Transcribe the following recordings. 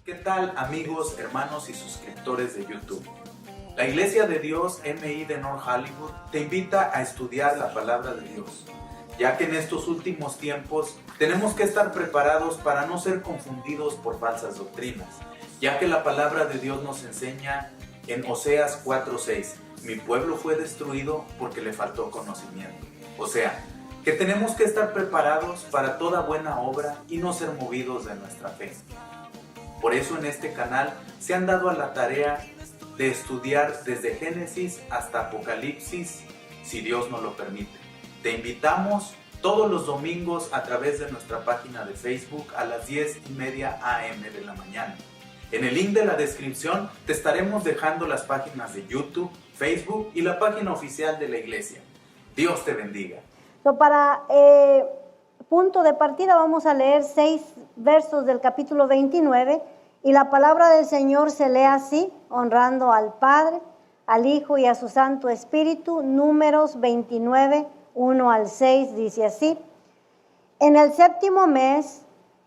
¿Qué tal, amigos, hermanos y suscriptores de YouTube? La Iglesia de Dios MI de North Hollywood te invita a estudiar la palabra de Dios, ya que en estos últimos tiempos tenemos que estar preparados para no ser confundidos por falsas doctrinas, ya que la palabra de Dios nos enseña en Oseas 4:6, mi pueblo fue destruido porque le faltó conocimiento. O sea, que tenemos que estar preparados para toda buena obra y no ser movidos de nuestra fe. Por eso en este canal se han dado a la tarea de estudiar desde Génesis hasta Apocalipsis, si Dios nos lo permite. Te invitamos todos los domingos a través de nuestra página de Facebook a las 10:30 AM de la mañana. En el link de la descripción te estaremos dejando las páginas de YouTube, Facebook y la página oficial de la iglesia. Dios te bendiga. Para punto de partida vamos a leer 6 versos del capítulo 29 y la palabra del Señor se lee así, honrando al Padre, al Hijo y a su Santo Espíritu. Números 29, 1 al 6 dice así: en el 7º mes,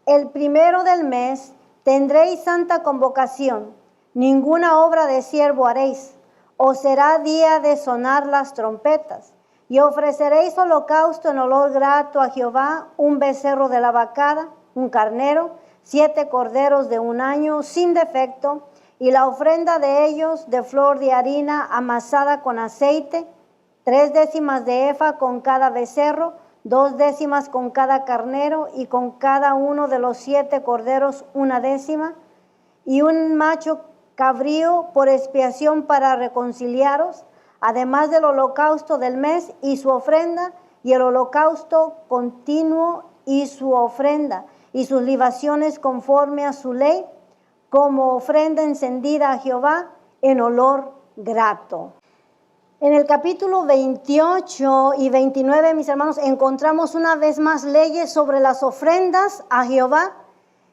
el 1 del mes, tendréis santa convocación, ninguna obra de siervo haréis, os será día de sonar las trompetas. Y ofreceréis holocausto en olor grato a Jehová, un becerro de la vacada, un carnero, 7 corderos de 1 año, sin defecto, y la ofrenda de ellos de flor de harina amasada con aceite, 3 décimas de efa con cada becerro, 2 décimas con cada carnero, y con cada uno de los 7 corderos 1 décima, y un macho cabrío por expiación para reconciliaros, además del holocausto del mes y su ofrenda, y el holocausto continuo y su ofrenda, y sus libaciones conforme a su ley, como ofrenda encendida a Jehová en olor grato. En el capítulo 28 y 29, mis hermanos, encontramos una vez más leyes sobre las ofrendas a Jehová,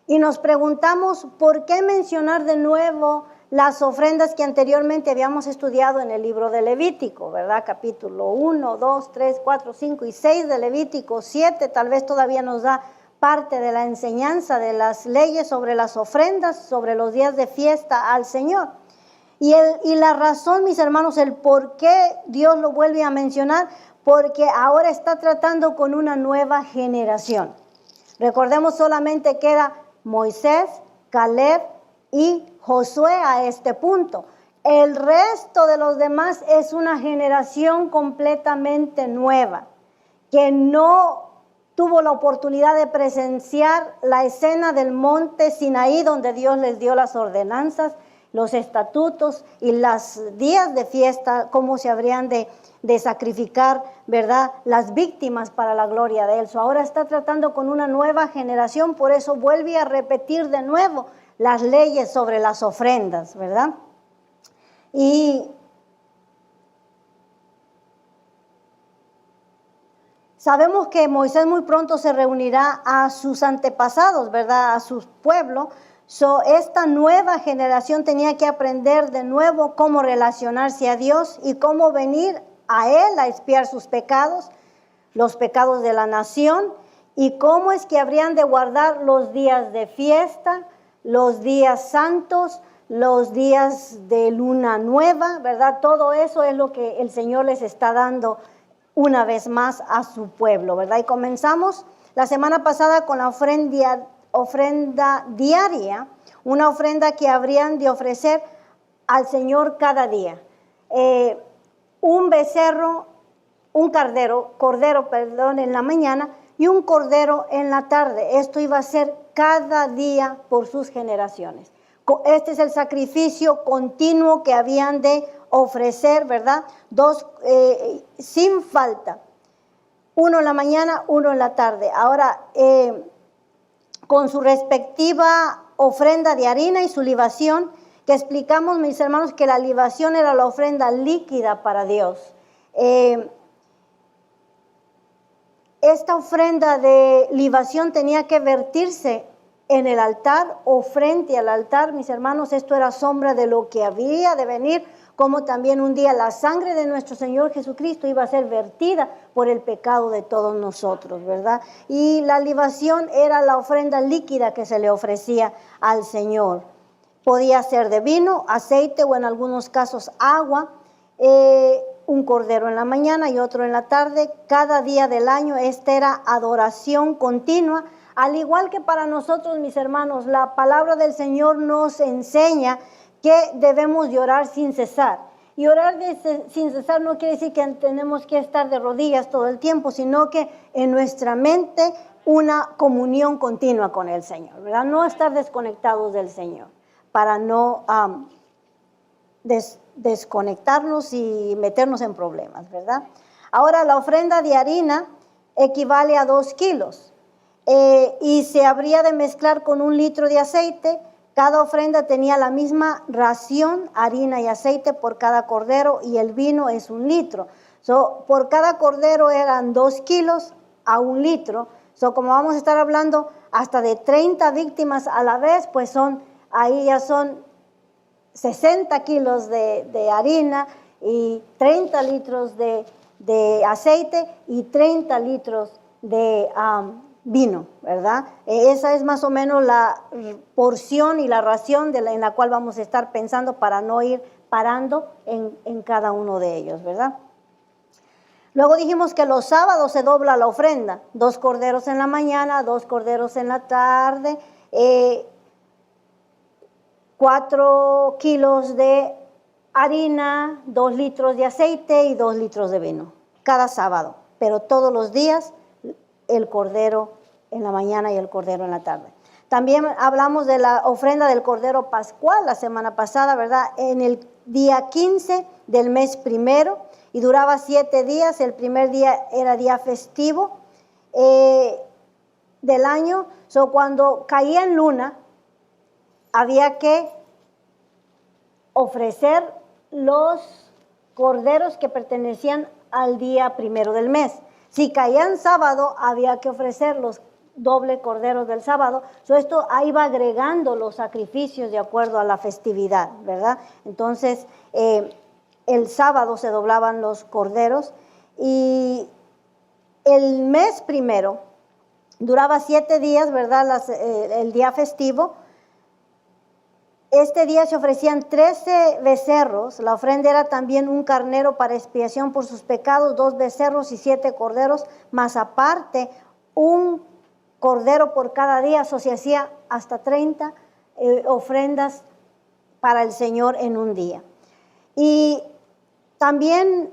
y nos preguntamos por qué mencionar de nuevo las ofrendas que anteriormente habíamos estudiado en el libro de Levítico, ¿verdad? Capítulo 1, 2, 3, 4, 5 y 6 de Levítico, 7, tal vez todavía nos da parte de la enseñanza de las leyes sobre las ofrendas, sobre los días de fiesta al Señor. Y la razón, mis hermanos, el por qué Dios lo vuelve a mencionar, porque ahora está tratando con una nueva generación. Recordemos solamente que era Moisés, Caleb y Josué a este punto. El resto de los demás es una generación completamente nueva, que no tuvo la oportunidad de presenciar la escena del monte Sinaí, donde Dios les dio las ordenanzas, los estatutos y los días de fiesta, cómo se habrían de sacrificar, ¿verdad?, las víctimas para la gloria de Él. Ahora está tratando con una nueva generación, por eso vuelve a repetir de nuevo las leyes sobre las ofrendas, ¿verdad? Y sabemos que Moisés muy pronto se reunirá a sus antepasados, ¿verdad?, a su pueblo. Esta nueva generación tenía que aprender de nuevo cómo relacionarse a Dios y cómo venir a Él a expiar sus pecados, los pecados de la nación, y cómo es que habrían de guardar los días de fiesta, los días santos, los días de luna nueva, ¿verdad? Todo eso es lo que el Señor les está dando una vez más a su pueblo, ¿verdad? Y comenzamos la semana pasada con la ofrenda diaria, una ofrenda que habrían de ofrecer al Señor cada día. Un becerro, un cordero en la mañana y un cordero en la tarde. Esto iba a ser cada día por sus generaciones. Este es el sacrificio continuo que habían de ofrecer, ¿verdad? 2 sin falta. 1 en la mañana, 1 en la tarde. Ahora, con su respectiva ofrenda de harina y su libación, que explicamos, mis hermanos, que la libación era la ofrenda líquida para Dios. Esta ofrenda de libación tenía que vertirse en el altar o frente al altar, mis hermanos. Esto era sombra de lo que había de venir, como también un día la sangre de nuestro Señor Jesucristo iba a ser vertida por el pecado de todos nosotros, ¿verdad? Y la libación era la ofrenda líquida que se le ofrecía al Señor. Podía ser de vino, aceite o en algunos casos agua. Un cordero en la mañana y otro en la tarde. Cada día del año esta era adoración continua. Al igual que para nosotros, mis hermanos, la palabra del Señor nos enseña que debemos de orar sin cesar. Y orar sin cesar no quiere decir que tenemos que estar de rodillas todo el tiempo, sino que en nuestra mente una comunión continua con el Señor, ¿verdad? No estar desconectados del Señor para no desconectarnos y meternos en problemas, ¿verdad? Ahora, la ofrenda de harina equivale a 2 kilos y se habría de mezclar con 1 litro de aceite. Cada ofrenda tenía la misma ración, harina y aceite por cada cordero, y el vino es 1 litro. Por cada cordero eran 2 kilos a 1 litro. Como vamos a estar hablando hasta de 30 víctimas a la vez, pues ahí ya son 60 kilos de harina y 30 litros de aceite y 30 litros de vino, ¿verdad? Esa es más o menos la porción y la ración en la cual vamos a estar pensando para no ir parando en cada uno de ellos, ¿verdad? Luego dijimos que los sábados se dobla la ofrenda, 2 corderos en la mañana, 2 corderos en la tarde, 4 kilos de harina, 2 litros de aceite y 2 litros de vino, cada sábado, pero todos los días el cordero en la mañana y el cordero en la tarde. También hablamos de la ofrenda del cordero pascual la semana pasada, ¿verdad? En el día 15 del mes primero, y duraba 7 días. El primer día era día festivo del año. Cuando caía en luna, había que ofrecer los corderos que pertenecían al día primero del mes. Si caía en sábado, había que ofrecer los doble corderos del sábado. Esto ahí va agregando los sacrificios de acuerdo a la festividad, ¿verdad? Entonces, el sábado se doblaban los corderos, y el mes primero duraba 7 días, ¿verdad? El día festivo. Este día se ofrecían 13 becerros. La ofrenda era también un carnero para expiación por sus pecados, 2 becerros y 7 corderos, más aparte un cordero por cada día. Se hacía hasta 30 ofrendas para el Señor en un día. Y también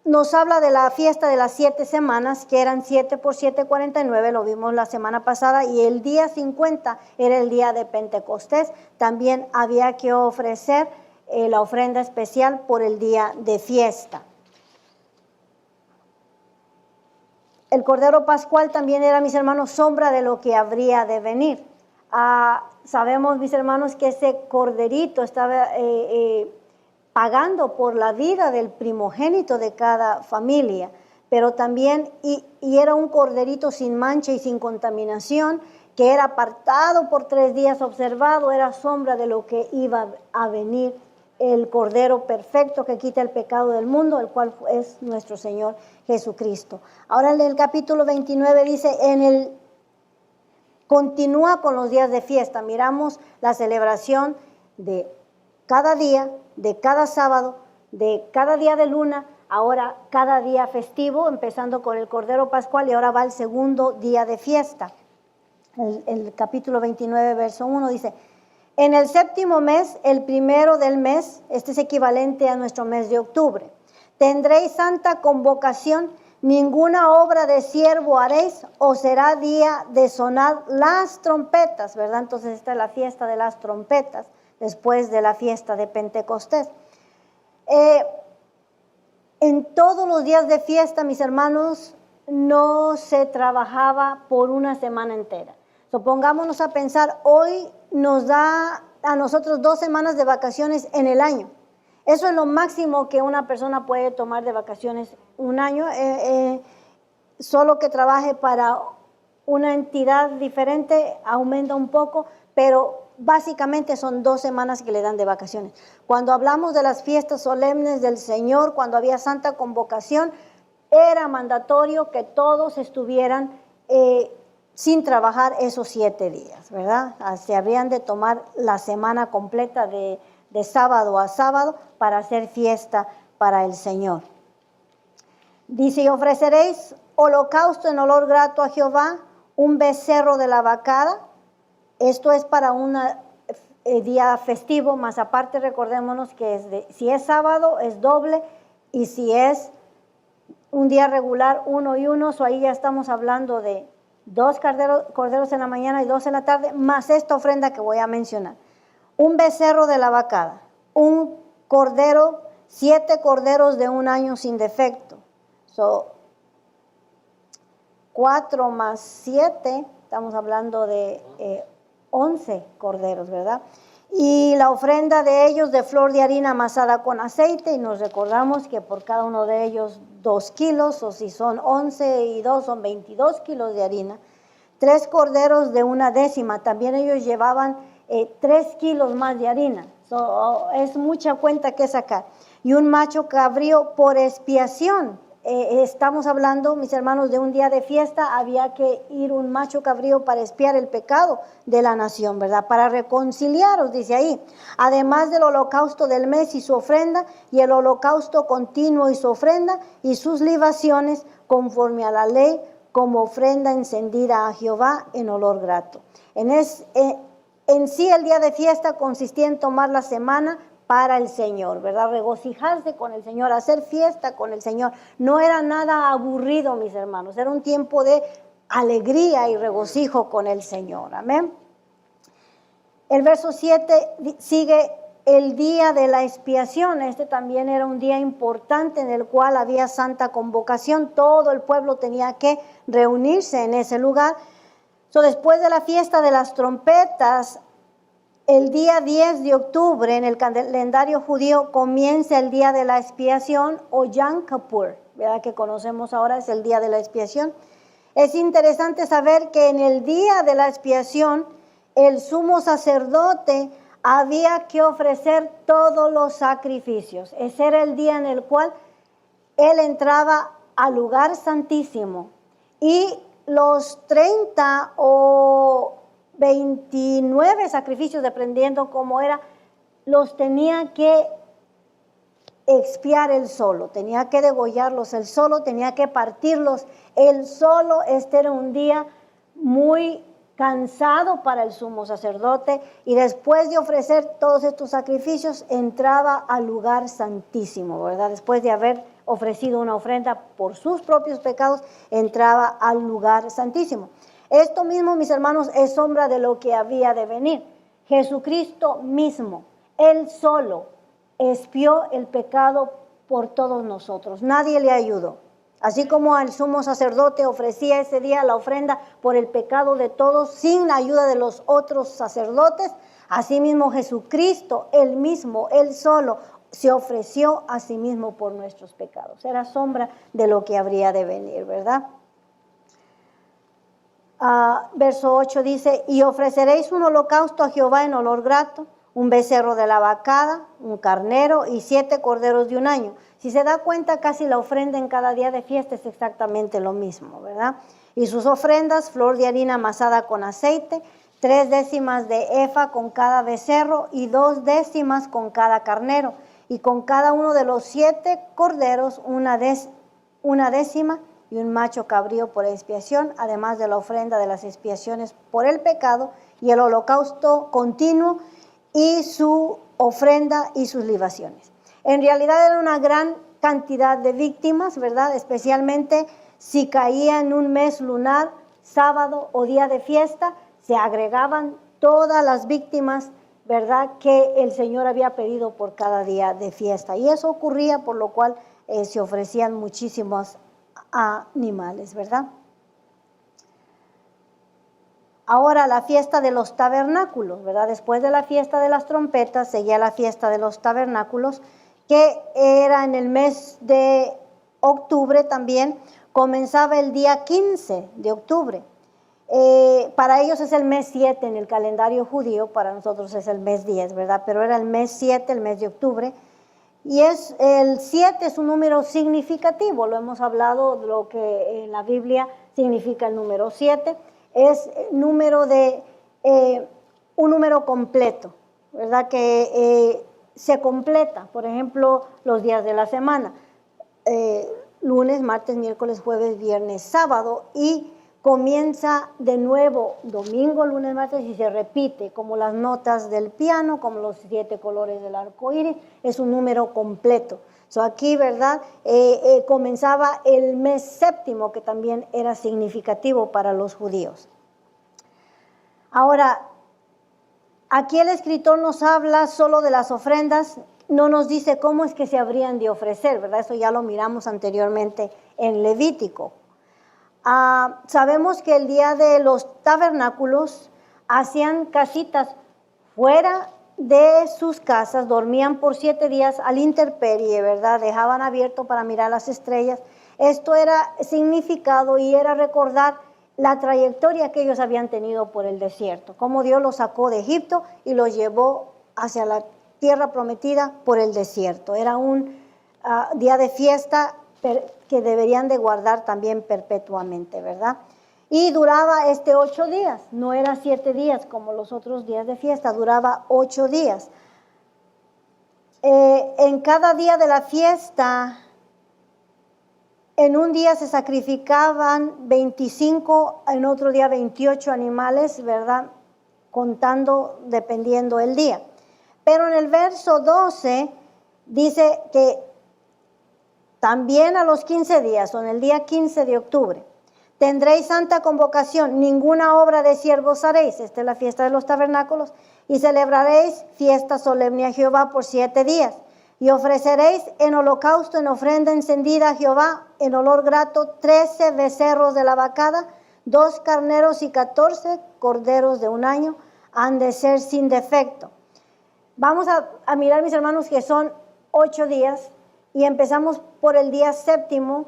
nos habla de la fiesta de las 7 semanas, que eran 7 por 7, 49, lo vimos la semana pasada, y el día 50 era el día de Pentecostés. También había que ofrecer la ofrenda especial por el día de fiesta. El cordero pascual también era, mis hermanos, sombra de lo que habría de venir. Sabemos, mis hermanos, que ese corderito estaba pagando por la vida del primogénito de cada familia, pero también, y era un corderito sin mancha y sin contaminación, que era apartado por 3 días observado. Era sombra de lo que iba a venir, el cordero perfecto que quita el pecado del mundo, el cual es nuestro Señor Jesucristo. Ahora en el capítulo 29 dice, continúa con los días de fiesta. Miramos la celebración de cada día, de cada sábado, de cada día de luna, ahora cada día festivo, empezando con el Cordero Pascual, y ahora va el segundo día de fiesta. El capítulo 29, verso 1 dice, en el 7º mes, el primero del mes, este es equivalente a nuestro mes de octubre, tendréis santa convocación, ninguna obra de siervo haréis, o será día de sonar las trompetas, ¿verdad? Entonces esta es la fiesta de las trompetas, después de la fiesta de Pentecostés. En todos los días de fiesta, mis hermanos, no se trabajaba por una semana entera. Pongámonos a pensar, hoy nos da a nosotros 2 semanas de vacaciones en el año. Eso es lo máximo que una persona puede tomar de vacaciones un año, solo que trabaje para una entidad diferente aumenta un poco, pero básicamente son 2 semanas que le dan de vacaciones. Cuando hablamos de las fiestas solemnes del Señor, cuando había santa convocación, era mandatorio que todos estuvieran sin trabajar esos 7 días, ¿verdad? Se habrían de tomar la semana completa de sábado a sábado para hacer fiesta para el Señor. Dice, y ofreceréis holocausto en olor grato a Jehová, un becerro de la vacada. Esto es para un día festivo, más aparte recordémonos que si es sábado es doble, y si es un día regular, 1 y 1, ahí ya estamos hablando de 2 corderos en la mañana y 2 en la tarde, más esta ofrenda que voy a mencionar. Un becerro de la vacada, un cordero, 7 corderos de 1 año sin defecto. 4 más 7, estamos hablando de 11 corderos, ¿verdad? Y la ofrenda de ellos de flor de harina amasada con aceite, y nos recordamos que por cada uno de ellos 2 kilos, o si son 11 y 2 son 22 kilos de harina. 3 corderos de 1/10, también ellos llevaban 3 kilos más de harina. Es mucha cuenta que sacar. Y un macho cabrío por expiación. Estamos hablando, mis hermanos, de un día de fiesta. Había que ir un macho cabrío para expiar el pecado de la nación, ¿verdad? Para reconciliaros, dice ahí. Además del holocausto del mes y su ofrenda, y el holocausto continuo y su ofrenda, y sus libaciones, conforme a la ley, como ofrenda encendida a Jehová en olor grato. En sí el día de fiesta consistía en tomar la semana para el Señor, ¿verdad? Regocijarse con el Señor, hacer fiesta con el Señor. No era nada aburrido, mis hermanos, era un tiempo de alegría y regocijo con el Señor, amén. El verso 7 sigue el día de la expiación. Este también era un día importante en el cual había santa convocación, todo el pueblo tenía que reunirse en ese lugar. Después de la fiesta de las trompetas, el día 10 de octubre en el calendario judío comienza el día de la expiación, o Yom Kippur, ¿verdad? Que conocemos ahora, es el día de la expiación. Es interesante saber que en el día de la expiación el sumo sacerdote había que ofrecer todos los sacrificios. Ese era el día en el cual él entraba al lugar santísimo, y los 30 o 29 sacrificios, dependiendo cómo era, los tenía que expiar él solo, tenía que degollarlos él solo, tenía que partirlos él solo. Este era un día muy cansado para el sumo sacerdote, y después de ofrecer todos estos sacrificios entraba al lugar santísimo, ¿verdad? Después de haber ofrecido una ofrenda por sus propios pecados, entraba al lugar santísimo. Esto mismo, mis hermanos, es sombra de lo que había de venir. Jesucristo mismo, él solo, expió el pecado por todos nosotros. Nadie le ayudó. Así como al sumo sacerdote ofrecía ese día la ofrenda por el pecado de todos sin la ayuda de los otros sacerdotes, asimismo Jesucristo, él mismo, él solo, se ofreció a sí mismo por nuestros pecados. Era sombra de lo que habría de venir, ¿verdad? Verso 8 dice, y ofreceréis un holocausto a Jehová en olor grato, un becerro de la vacada, un carnero y 7 corderos de 1 año. Si se da cuenta, casi la ofrenda en cada día de fiesta es exactamente lo mismo, ¿verdad? Y sus ofrendas, flor de harina amasada con aceite, 3 décimas de efa con cada becerro y 2 décimas con cada carnero, y con cada uno de los 7 corderos una décima, y un macho cabrío por expiación, además de la ofrenda de las expiaciones por el pecado, y el holocausto continuo, y su ofrenda y sus libaciones. En realidad era una gran cantidad de víctimas, ¿verdad? Especialmente si caía en un mes lunar, sábado o día de fiesta, se agregaban todas las víctimas, ¿verdad?, que el Señor había pedido por cada día de fiesta. Y eso ocurría, por lo cual se ofrecían muchísimos animales, ¿verdad? Ahora la fiesta de los tabernáculos, ¿verdad? Después de la fiesta de las trompetas seguía la fiesta de los tabernáculos, que era en el mes de octubre también, comenzaba el día 15 de octubre. Para ellos es el mes 7 en el calendario judío, para nosotros es el mes 10, ¿verdad? Pero era el mes 7, el mes de octubre. Y el 7 es un número significativo, lo hemos hablado de lo que en la Biblia significa el número 7. es número de un número completo, ¿verdad? Que se completa, por ejemplo, los días de la semana, lunes, martes, miércoles, jueves, viernes, sábado, y comienza de nuevo domingo, lunes, martes, y se repite como las notas del piano, como los 7 colores del arco iris, es un número completo. Aquí, ¿verdad? Comenzaba el mes séptimo, que también era significativo para los judíos. Ahora, aquí el escritor nos habla solo de las ofrendas, no nos dice cómo es que se habrían de ofrecer, ¿verdad? Eso ya lo miramos anteriormente en Levítico. Sabemos que el día de los tabernáculos hacían casitas fuera de sus casas, dormían por 7 días a la intemperie, ¿verdad? Dejaban abierto para mirar las estrellas. Esto era significado y era recordar la trayectoria que ellos habían tenido por el desierto, cómo Dios los sacó de Egipto y los llevó hacia la tierra prometida por el desierto. Era un día de fiesta que deberían de guardar también perpetuamente, ¿verdad? Y duraba 8 días, no era 7 días como los otros días de fiesta, duraba 8 días. En cada día de la fiesta, en un día se sacrificaban 25, en otro día 28 animales, ¿verdad? Contando, dependiendo el día. Pero en el verso 12 dice que también a los 15 días, o en el día 15 de octubre, tendréis santa convocación, ninguna obra de siervos haréis, esta es la fiesta de los tabernáculos, y celebraréis fiesta solemne a Jehová por 7 días. Y ofreceréis en holocausto, en ofrenda encendida a Jehová, en olor grato, 13 becerros de la vacada, 2 carneros y 14 corderos de un año, han de ser sin defecto. Vamos a mirar, mis hermanos, que son 8 días, y empezamos por el día séptimo.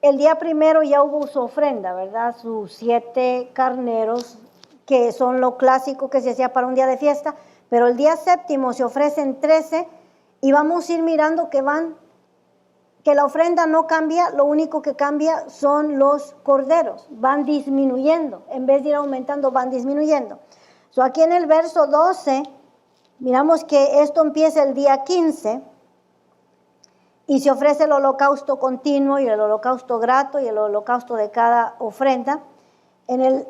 El día primero ya hubo su ofrenda, ¿verdad? Sus 7 carneros, que son lo clásico que se hacía para un día de fiesta, pero el día séptimo se ofrecen 13 y vamos a ir mirando que la ofrenda no cambia, lo único que cambia son los corderos, van disminuyendo, en vez de ir aumentando, van disminuyendo. Aquí en el verso 12, miramos que esto empieza el día 15, y se ofrece el holocausto continuo y el holocausto grato y el holocausto de cada ofrenda. En el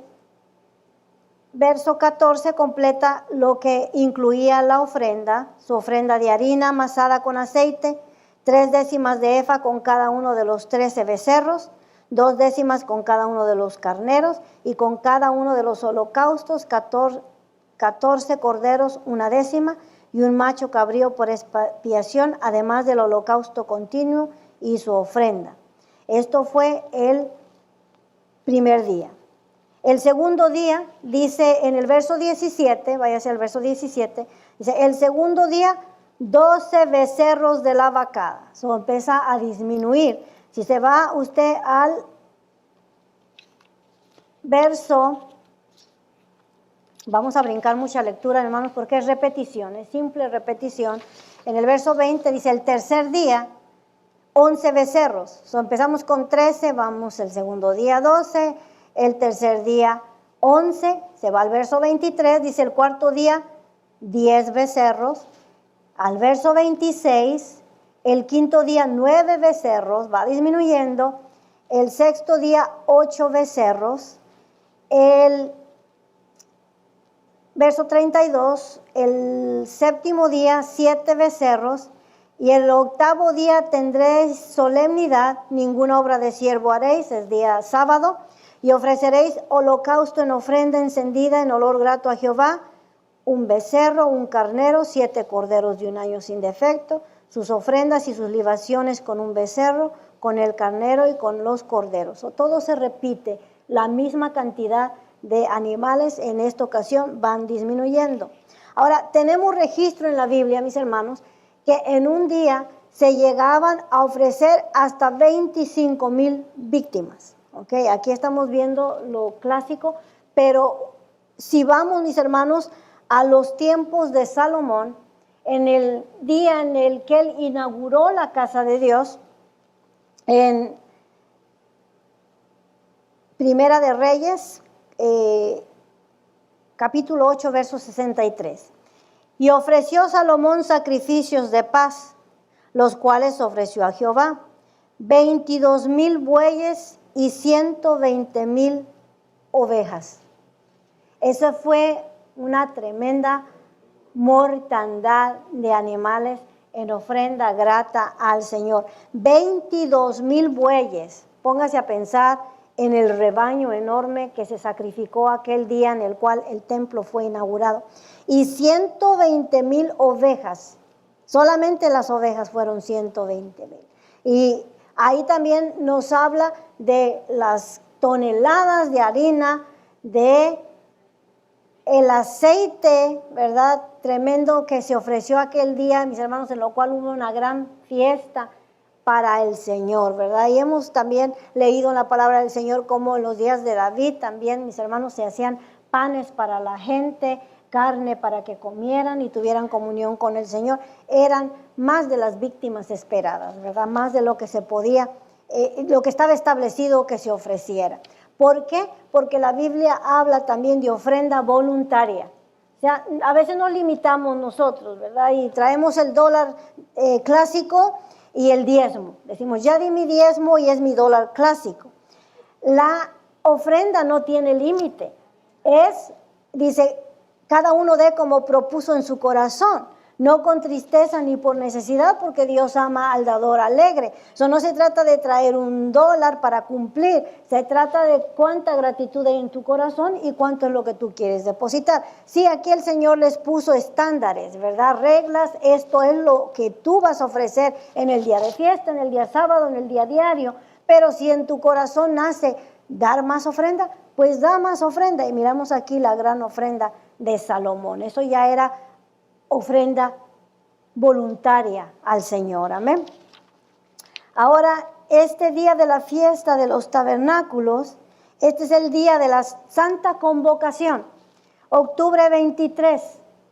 verso 14 completa lo que incluía la ofrenda, su ofrenda de harina amasada con aceite, 3 décimas de efa con cada uno de los 13 becerros, 2 décimas con cada uno de los carneros, y con cada uno de los holocaustos 14 corderos, 1 décima, y un macho cabrío por expiación, además del holocausto continuo y su ofrenda. Esto fue el primer día. El segundo día, dice en el verso 17, váyase al verso 17, dice, el segundo día, 12 becerros de la vacada. Eso empieza a disminuir. Si se va usted al verso, vamos a brincar mucha lectura, hermanos, porque es repetición, es simple repetición. En el verso 20 dice, el tercer día, 11 becerros. Empezamos con 13, vamos el segundo día 12, el tercer día 11, se va al verso 23, dice el cuarto día 10 becerros. Al verso 26, el quinto día 9 becerros, va disminuyendo. El sexto día 8 becerros. El verso 32, el séptimo día 7 becerros, y el octavo día tendréis solemnidad, ninguna obra de siervo haréis, es día sábado, y ofreceréis holocausto en ofrenda encendida en olor grato a Jehová, un becerro, un carnero, 7 corderos de un año sin defecto, sus ofrendas y sus libaciones con un becerro, con el carnero y con los corderos. Todo se repite, la misma cantidad de animales en esta ocasión van disminuyendo. Ahora, tenemos registro en la Biblia, mis hermanos, que en un día se llegaban a ofrecer hasta 25,000 víctimas. ¿Okay? Aquí estamos viendo lo clásico, pero si vamos, mis hermanos, a los tiempos de Salomón, en el día en el que él inauguró la casa de Dios, en Primera de Reyes, capítulo 8, verso 63. Y ofreció Salomón sacrificios de paz, los cuales ofreció a Jehová, 22,000 bueyes y 120,000 ovejas. Esa fue una tremenda mortandad de animales en ofrenda grata al Señor. 22,000 bueyes. Póngase a pensar en el rebaño enorme que se sacrificó aquel día en el cual el templo fue inaugurado. Y 120,000 ovejas. Solamente las ovejas fueron 120,000. Y ahí también nos habla de las toneladas de harina, de el aceite, ¿verdad? Tremendo que se ofreció aquel día, mis hermanos, en lo cual hubo una gran fiesta para el Señor, ¿verdad? Y hemos también leído en la palabra del Señor cómo en los días de David también, mis hermanos, se hacían panes para la gente, carne para que comieran y tuvieran comunión con el Señor. Eran más de las víctimas esperadas, ¿verdad? Más de lo que se podía, lo que estaba establecido que se ofreciera. ¿Por qué? Porque la Biblia habla también de ofrenda voluntaria. O sea, a veces nos limitamos nosotros, ¿verdad? Y traemos el dólar clásico y el diezmo. Decimos, ya di mi diezmo y es mi dólar clásico. La ofrenda no tiene límite. Dice, cada uno dé como propuso en su corazón, no con tristeza ni por necesidad, porque Dios ama al dador alegre. Eso no se trata de traer $1 para cumplir, se trata de cuánta gratitud hay en tu corazón y cuánto es lo que tú quieres depositar. Sí, aquí el Señor les puso estándares, ¿verdad? Reglas, esto es lo que tú vas a ofrecer en el día de fiesta, en el día sábado, en el día diario, pero si en tu corazón nace dar más ofrenda, pues da más ofrenda. Y miramos aquí la gran ofrenda de Salomón. Eso ya era ofrenda voluntaria al Señor, amén. Ahora, este día de la fiesta de los tabernáculos, este es el día de la Santa Convocación, octubre 23,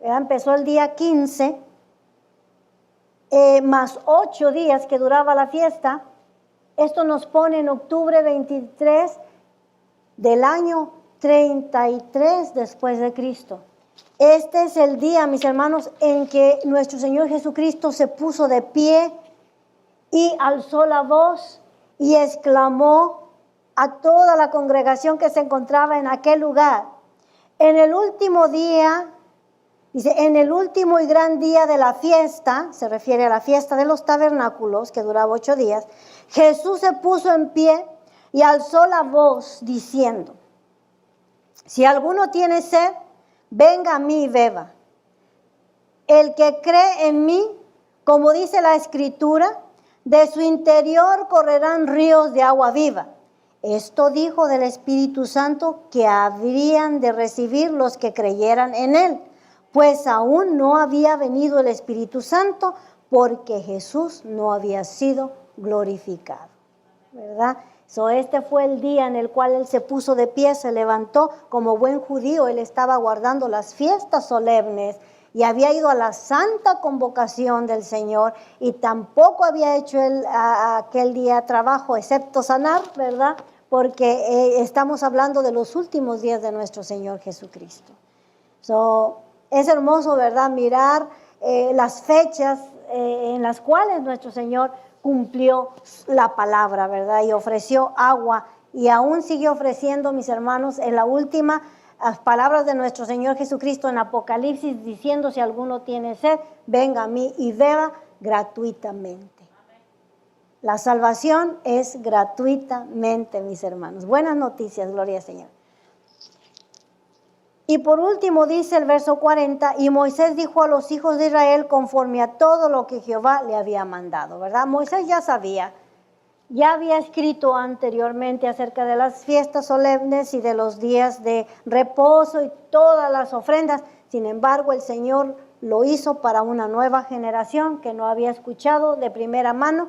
¿verdad? Empezó el día 15, más 8 días que duraba la fiesta. Esto nos pone en octubre 23 del año 33 después de Cristo. Este es el día, mis hermanos, en que nuestro Señor Jesucristo se puso de pie y alzó la voz y exclamó a toda la congregación que se encontraba en aquel lugar. En el último día, dice, en el último y gran día de la fiesta, se refiere a la fiesta de los tabernáculos, que duraba 8 días, Jesús se puso en pie y alzó la voz diciendo, si alguno tiene sed, venga a mí y beba. El que cree en mí, como dice la Escritura, de su interior correrán ríos de agua viva. Esto dijo del Espíritu Santo que habrían de recibir los que creyeran en él, pues aún no había venido el Espíritu Santo porque Jesús no había sido glorificado, ¿verdad? Este fue el día en el cual él se puso de pie, se levantó como buen judío. Él estaba guardando las fiestas solemnes y había ido a la santa convocación del Señor y tampoco había hecho él aquel día trabajo excepto sanar, ¿verdad? Porque estamos hablando de los últimos días de nuestro Señor Jesucristo. Es hermoso, ¿verdad? Mirar las fechas en las cuales nuestro Señor cumplió la palabra, ¿verdad? Y ofreció agua y aún sigue ofreciendo, mis hermanos, en la última las palabras de nuestro Señor Jesucristo en Apocalipsis, diciendo, si alguno tiene sed, venga a mí y beba gratuitamente. La salvación es gratuitamente, mis hermanos. Buenas noticias, gloria al Señor. Y por último dice el verso 40, y Moisés dijo a los hijos de Israel conforme a todo lo que Jehová le había mandado, ¿verdad? Moisés ya sabía, ya había escrito anteriormente acerca de las fiestas solemnes y de los días de reposo y todas las ofrendas. Sin embargo, el Señor lo hizo para una nueva generación que no había escuchado de primera mano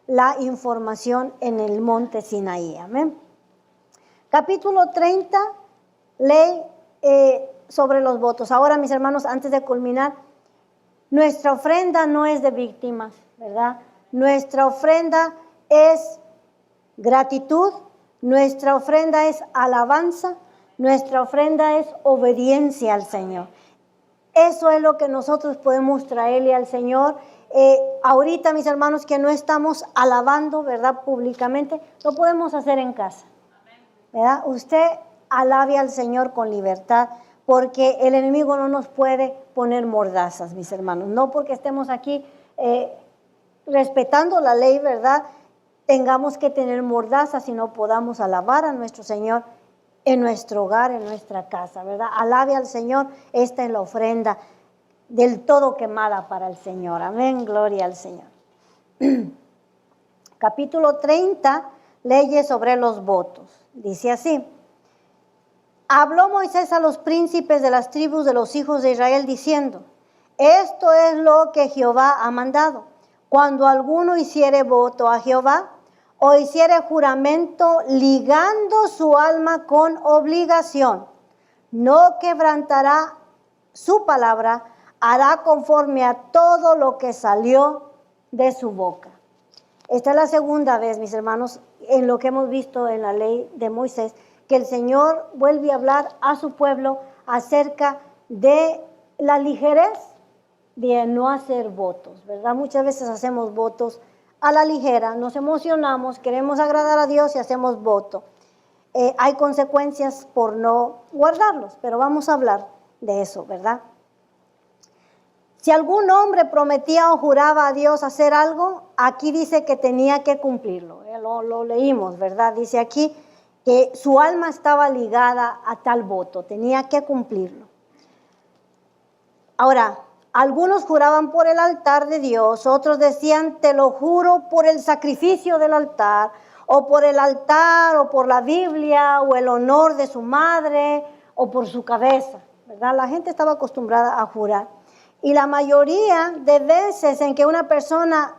la información en el monte Sinaí. Amén. Capítulo 30, ley sobre los votos. Ahora, mis hermanos, antes de culminar, nuestra ofrenda no es de víctimas, ¿verdad? Nuestra ofrenda es gratitud, Nuestra ofrenda es alabanza, nuestra ofrenda es obediencia al Señor. Eso es lo que nosotros podemos traerle al Señor. Ahorita, mis hermanos, que no estamos alabando, ¿verdad? Públicamente, lo podemos hacer en casa, ¿verdad? Usted alabe al Señor con libertad, porque el enemigo no nos puede poner mordazas, mis hermanos. No porque estemos aquí respetando la ley, ¿verdad? Tengamos que tener mordazas, sino podamos alabar a nuestro Señor en nuestro hogar, en nuestra casa, ¿verdad? Alabe al Señor, esta es la ofrenda del todo quemada para el Señor. Amén, gloria al Señor. Capítulo 30, leyes sobre los votos. Dice así: habló Moisés a los príncipes de las tribus de los hijos de Israel diciendo: esto es lo que Jehová ha mandado. Cuando alguno hiciere voto a Jehová, o hiciere juramento ligando su alma con obligación, no quebrantará su palabra, hará conforme a todo lo que salió de su boca. Esta es la segunda vez, mis hermanos, en lo que hemos visto en la ley de Moisés, que el Señor vuelve a hablar a su pueblo acerca de la ligerez de no hacer votos, ¿verdad? Muchas veces hacemos votos a la ligera, nos emocionamos, queremos agradar a Dios y hacemos voto. Hay consecuencias por no guardarlos, pero vamos a hablar de eso, ¿verdad? Si algún hombre prometía o juraba a Dios hacer algo, aquí dice que tenía que cumplirlo. Lo leímos, ¿verdad? Dice aquí que su alma estaba ligada a tal voto, tenía que cumplirlo. Ahora, algunos juraban por el altar de Dios, otros decían, te lo juro por el sacrificio del altar, o por el altar, o por la Biblia, o el honor de su madre, o por su cabeza, ¿verdad? La gente estaba acostumbrada a jurar. Y la mayoría de veces en que una persona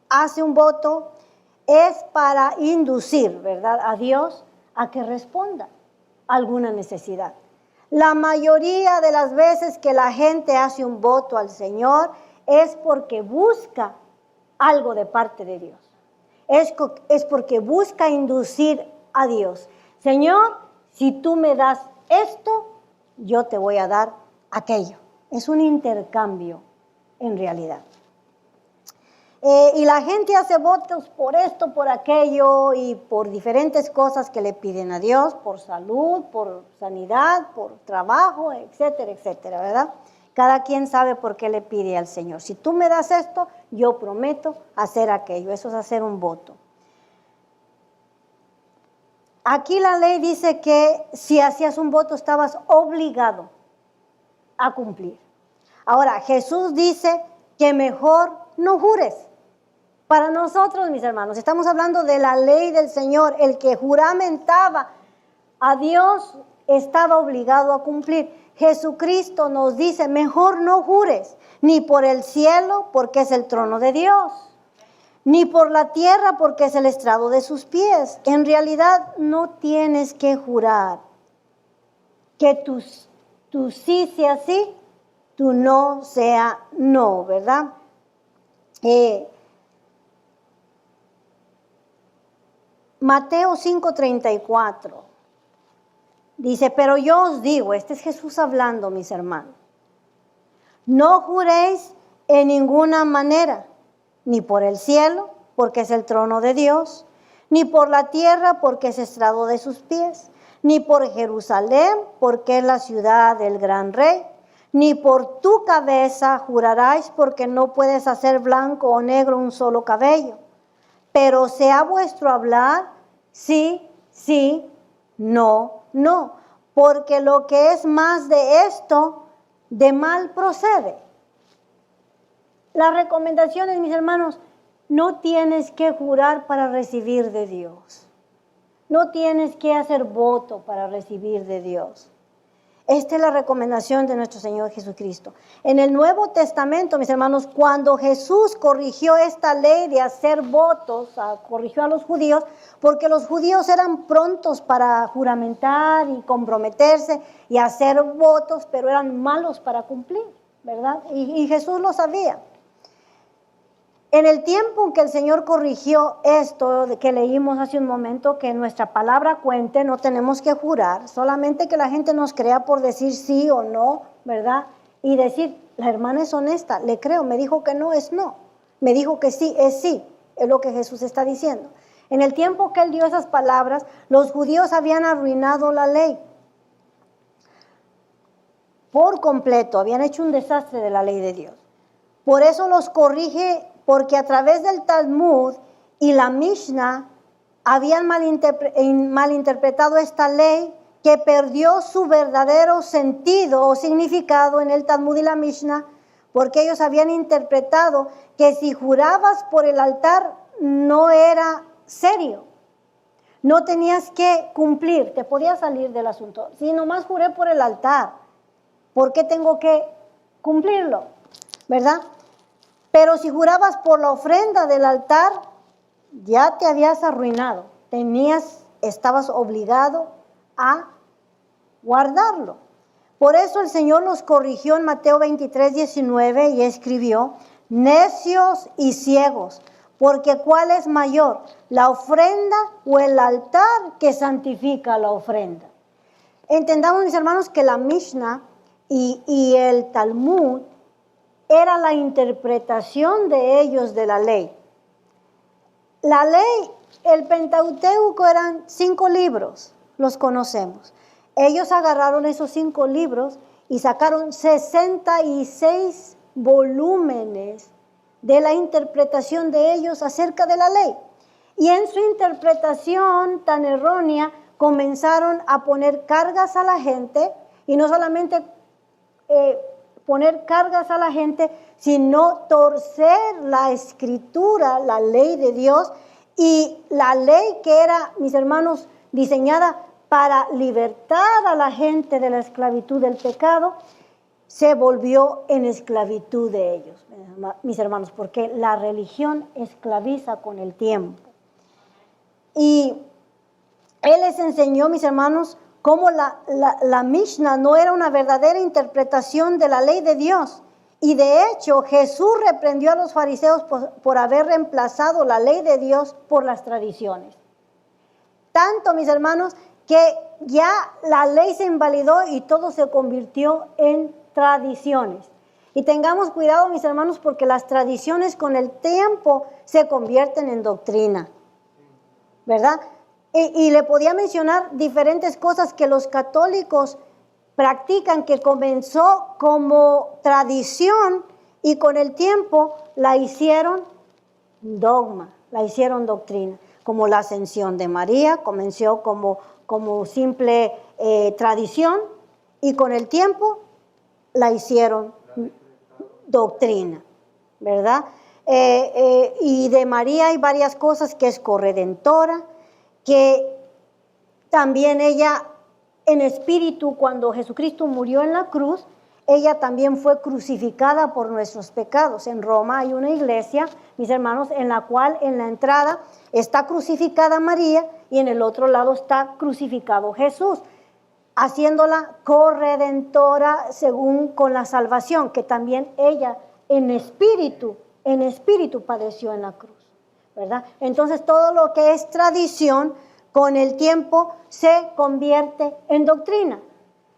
hace un voto es para inducir, ¿verdad?, a Dios a que responda a alguna necesidad. La mayoría de las veces que la gente hace un voto al Señor es porque busca algo de parte de Dios. Es porque busca inducir a Dios. Señor, si tú me das esto, yo te voy a dar aquello. Es un intercambio en realidad. Y la gente hace votos por esto, por aquello y por diferentes cosas que le piden a Dios, por salud, por sanidad, por trabajo, etcétera, etcétera, ¿verdad? Cada quien sabe por qué le pide al Señor. Si tú me das esto, yo prometo hacer aquello. Eso es hacer un voto. Aquí la ley dice que si hacías un voto estabas obligado a cumplir. Ahora, Jesús dice que mejor no jures. Para nosotros, mis hermanos, estamos hablando de la ley del Señor. El que juramentaba a Dios estaba obligado a cumplir. Jesucristo nos dice, mejor no jures, ni por el cielo, porque es el trono de Dios, ni por la tierra, porque es el estrado de sus pies. En realidad, no tienes que jurar. Que tu sí sea sí, tu no sea no, ¿verdad? Mateo 5:34 dice, pero yo os digo, este es Jesús hablando, mis hermanos, no juréis en ninguna manera, ni por el cielo, porque es el trono de Dios, ni por la tierra, porque es estrado de sus pies, ni por Jerusalén, porque es la ciudad del gran rey, ni por tu cabeza juraráis, porque no puedes hacer blanco o negro un solo cabello. Pero sea vuestro hablar, sí, sí, no, no, porque lo que es más de esto, de mal procede. Las recomendaciones, mis hermanos, no tienes que jurar para recibir de Dios. No tienes que hacer voto para recibir de Dios. Esta es la recomendación de nuestro Señor Jesucristo. En el Nuevo Testamento, mis hermanos, cuando Jesús corrigió esta ley de hacer votos, corrigió a los judíos, porque los judíos eran prontos para juramentar y comprometerse y hacer votos, pero eran malos para cumplir, ¿verdad? Y Jesús lo sabía. En el tiempo en que el Señor corrigió esto que leímos hace un momento, que nuestra palabra cuente, no tenemos que jurar, solamente que la gente nos crea por decir sí o no, ¿verdad? Y decir, la hermana es honesta, le creo, me dijo que no, es no. Me dijo que sí, es lo que Jesús está diciendo. En el tiempo que él dio esas palabras, los judíos habían arruinado la ley por completo, habían hecho un desastre de la ley de Dios. Por eso los corrige, porque a través del Talmud y la Mishnah habían malinterpretado esta ley, que perdió su verdadero sentido o significado en el Talmud y la Mishnah, porque ellos habían interpretado que si jurabas por el altar no era serio, no tenías que cumplir, te podías salir del asunto. Si nomás juré por el altar, ¿por qué tengo que cumplirlo? ¿Verdad? Pero si jurabas por la ofrenda del altar, ya te habías arruinado. Estabas obligado a guardarlo. Por eso el Señor los corrigió en Mateo 23:19 y escribió, necios y ciegos, porque ¿cuál es mayor, la ofrenda o el altar que santifica la ofrenda? Entendamos, mis hermanos, que la Mishnah y el Talmud era la interpretación de ellos de la ley. La ley, el Pentateuco eran 5 libros, los conocemos. Ellos agarraron esos 5 libros y sacaron 66 volúmenes de la interpretación de ellos acerca de la ley. Y en su interpretación tan errónea comenzaron a poner cargas a la gente, y no solamente poner cargas a la gente, sino torcer la escritura, la ley de Dios, y la ley que era, mis hermanos, diseñada para libertar a la gente de la esclavitud del pecado, se volvió en esclavitud de ellos, mis hermanos, porque la religión esclaviza con el tiempo. Y él les enseñó, mis hermanos, cómo la Mishnah no era una verdadera interpretación de la ley de Dios. Y de hecho, Jesús reprendió a los fariseos por haber reemplazado la ley de Dios por las tradiciones. Tanto, mis hermanos, que ya la ley se invalidó y todo se convirtió en tradiciones. Y tengamos cuidado, mis hermanos, porque las tradiciones con el tiempo se convierten en doctrina, ¿verdad? Y le podía mencionar diferentes cosas que los católicos practican, que comenzó como tradición y con el tiempo la hicieron dogma, la hicieron doctrina, como la ascensión de María, comenzó como simple tradición y con el tiempo la hicieron doctrina, ¿verdad? Y de María hay varias cosas, que es corredentora, que también ella en espíritu, cuando Jesucristo murió en la cruz, ella también fue crucificada por nuestros pecados. En Roma hay una iglesia, mis hermanos, en la cual en la entrada está crucificada María y en el otro lado está crucificado Jesús, haciéndola corredentora según con la salvación, que también ella en espíritu padeció en la cruz, ¿verdad? Entonces todo lo que es tradición con el tiempo se convierte en doctrina.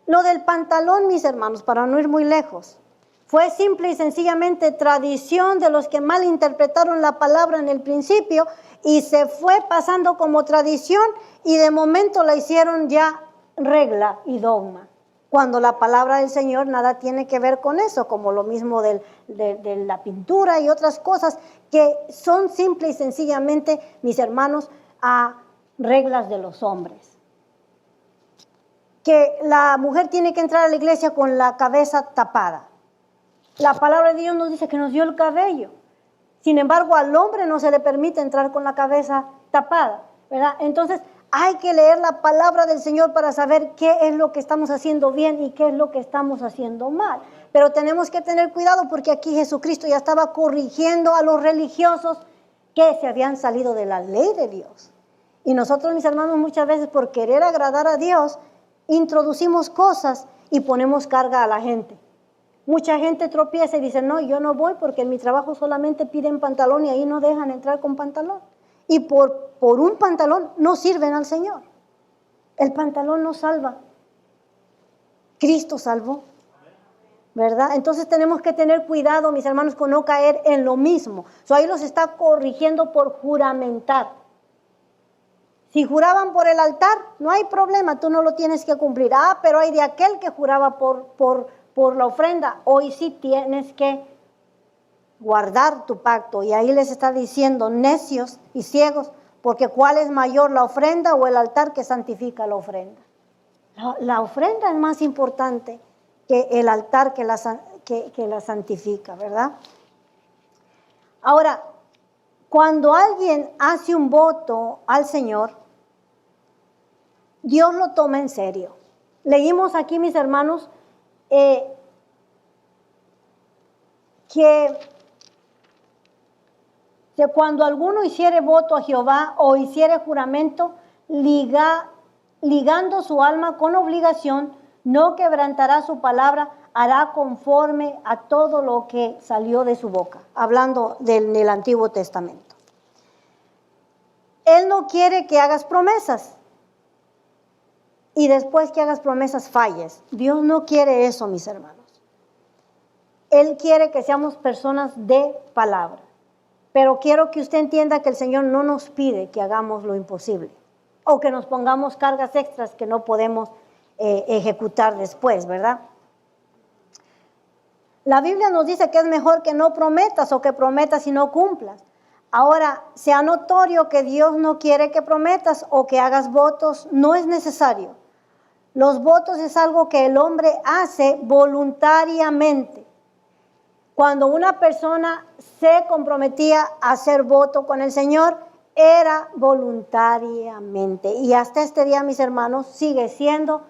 Lo del pantalón, mis hermanos, para no ir muy lejos, fue simple y sencillamente tradición de los que mal interpretaron la palabra en el principio y se fue pasando como tradición y de momento la hicieron ya regla y dogma, cuando la palabra del Señor nada tiene que ver con eso, como lo mismo de la pintura y otras cosas que son simple y sencillamente, mis hermanos, a reglas de los hombres. Que la mujer tiene que entrar a la iglesia con la cabeza tapada. La palabra de Dios nos dice que nos dio el cabello. Sin embargo, al hombre no se le permite entrar con la cabeza tapada, ¿verdad? Entonces, hay que leer la palabra del Señor para saber qué es lo que estamos haciendo bien y qué es lo que estamos haciendo mal. Pero tenemos que tener cuidado porque aquí Jesucristo ya estaba corrigiendo a los religiosos que se habían salido de la ley de Dios. Y nosotros, mis hermanos, muchas veces por querer agradar a Dios, introducimos cosas y ponemos carga a la gente. Mucha gente tropieza y dice, no, yo no voy porque en mi trabajo solamente piden pantalón y ahí no dejan entrar con pantalón. Y por un pantalón no sirven al Señor. El pantalón no salva. Cristo salvó, ¿verdad? Entonces tenemos que tener cuidado, mis hermanos, con no caer en lo mismo. Ahí los está corrigiendo por juramentar. Si juraban por el altar, no hay problema, tú no lo tienes que cumplir. Pero hay de aquel que juraba por la ofrenda. Hoy sí tienes que guardar tu pacto. Y ahí les está diciendo, necios y ciegos, porque ¿cuál es mayor, la ofrenda o el altar que santifica la ofrenda? La ofrenda es más importante que el altar que la santifica, ¿verdad? Ahora, cuando alguien hace un voto al Señor, Dios lo toma en serio. Leímos aquí, mis hermanos, que cuando alguno hiciere voto a Jehová o hiciere juramento, ligando su alma con obligación, no quebrantará su palabra, hará conforme a todo lo que salió de su boca, hablando del Antiguo Testamento. Él no quiere que hagas promesas y después que hagas promesas falles. Dios no quiere eso, mis hermanos. Él quiere que seamos personas de palabra. Pero quiero que usted entienda que el Señor no nos pide que hagamos lo imposible o que nos pongamos cargas extras que no podemos ejecutar después, ¿verdad? La Biblia nos dice que es mejor que no prometas o que prometas y no cumplas. Ahora, sea notorio que Dios no quiere que prometas o que hagas votos, no es necesario. Los votos es algo que el hombre hace voluntariamente. Cuando una persona se comprometía a hacer voto con el Señor, era voluntariamente. Y hasta este día, mis hermanos, sigue siendo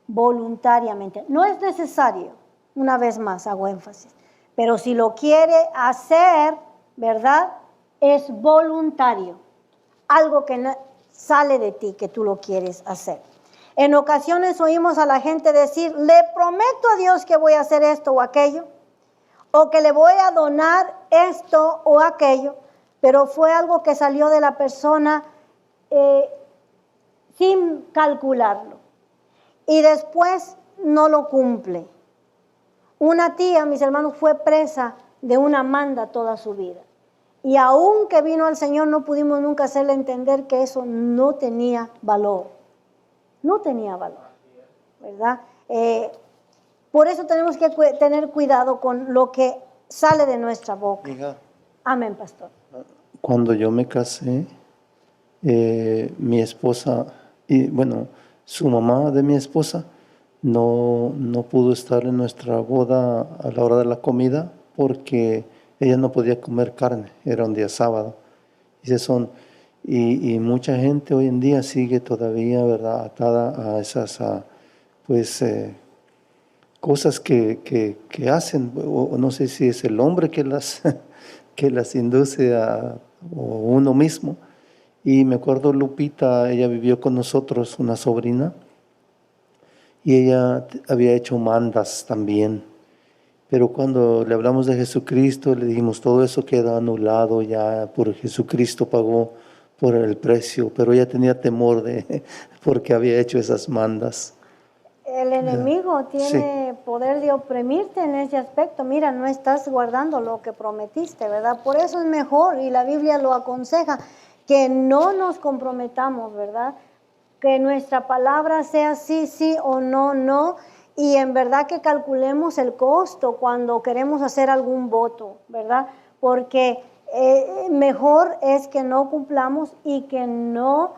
voluntariamente. No es necesario, una vez más hago énfasis, pero si lo quiere hacer, ¿verdad? Es voluntario. Algo que sale de ti, que tú lo quieres hacer. En ocasiones oímos a la gente decir, le prometo a Dios que voy a hacer esto o aquello, o que le voy a donar esto o aquello, pero fue algo que salió de la persona sin calcularlo. Y después no lo cumple. Una tía, mis hermanos, fue presa de una manda toda su vida. Y aun que vino al Señor, no pudimos nunca hacerle entender que eso no tenía valor. No tenía valor, ¿verdad? Por eso tenemos que tener cuidado con lo que sale de nuestra boca. Hija, Amén, pastor. cuando yo me casé, mi esposa, y bueno, su mamá de mi esposa no pudo estar en nuestra boda a la hora de la comida porque ella no podía comer carne, era un día sábado. Y mucha gente hoy en día sigue todavía, ¿verdad?, atada a esas cosas que hacen, o no sé si es el hombre que las induce o uno mismo. Y me acuerdo Lupita, ella vivió con nosotros, una sobrina, y ella había hecho mandas también. Pero cuando le hablamos de Jesucristo, le dijimos, todo eso queda anulado ya, por Jesucristo pagó por el precio, pero ella tenía temor porque había hecho esas mandas. El enemigo tiene poder de oprimirte en ese aspecto. Mira, no estás guardando lo que prometiste, ¿verdad? Por eso es mejor, y la Biblia lo aconseja, que no nos comprometamos, ¿verdad? Que nuestra palabra sea sí, sí o no, no. Y en verdad que calculemos el costo cuando queremos hacer algún voto, ¿verdad? Porque mejor es que no cumplamos y que no,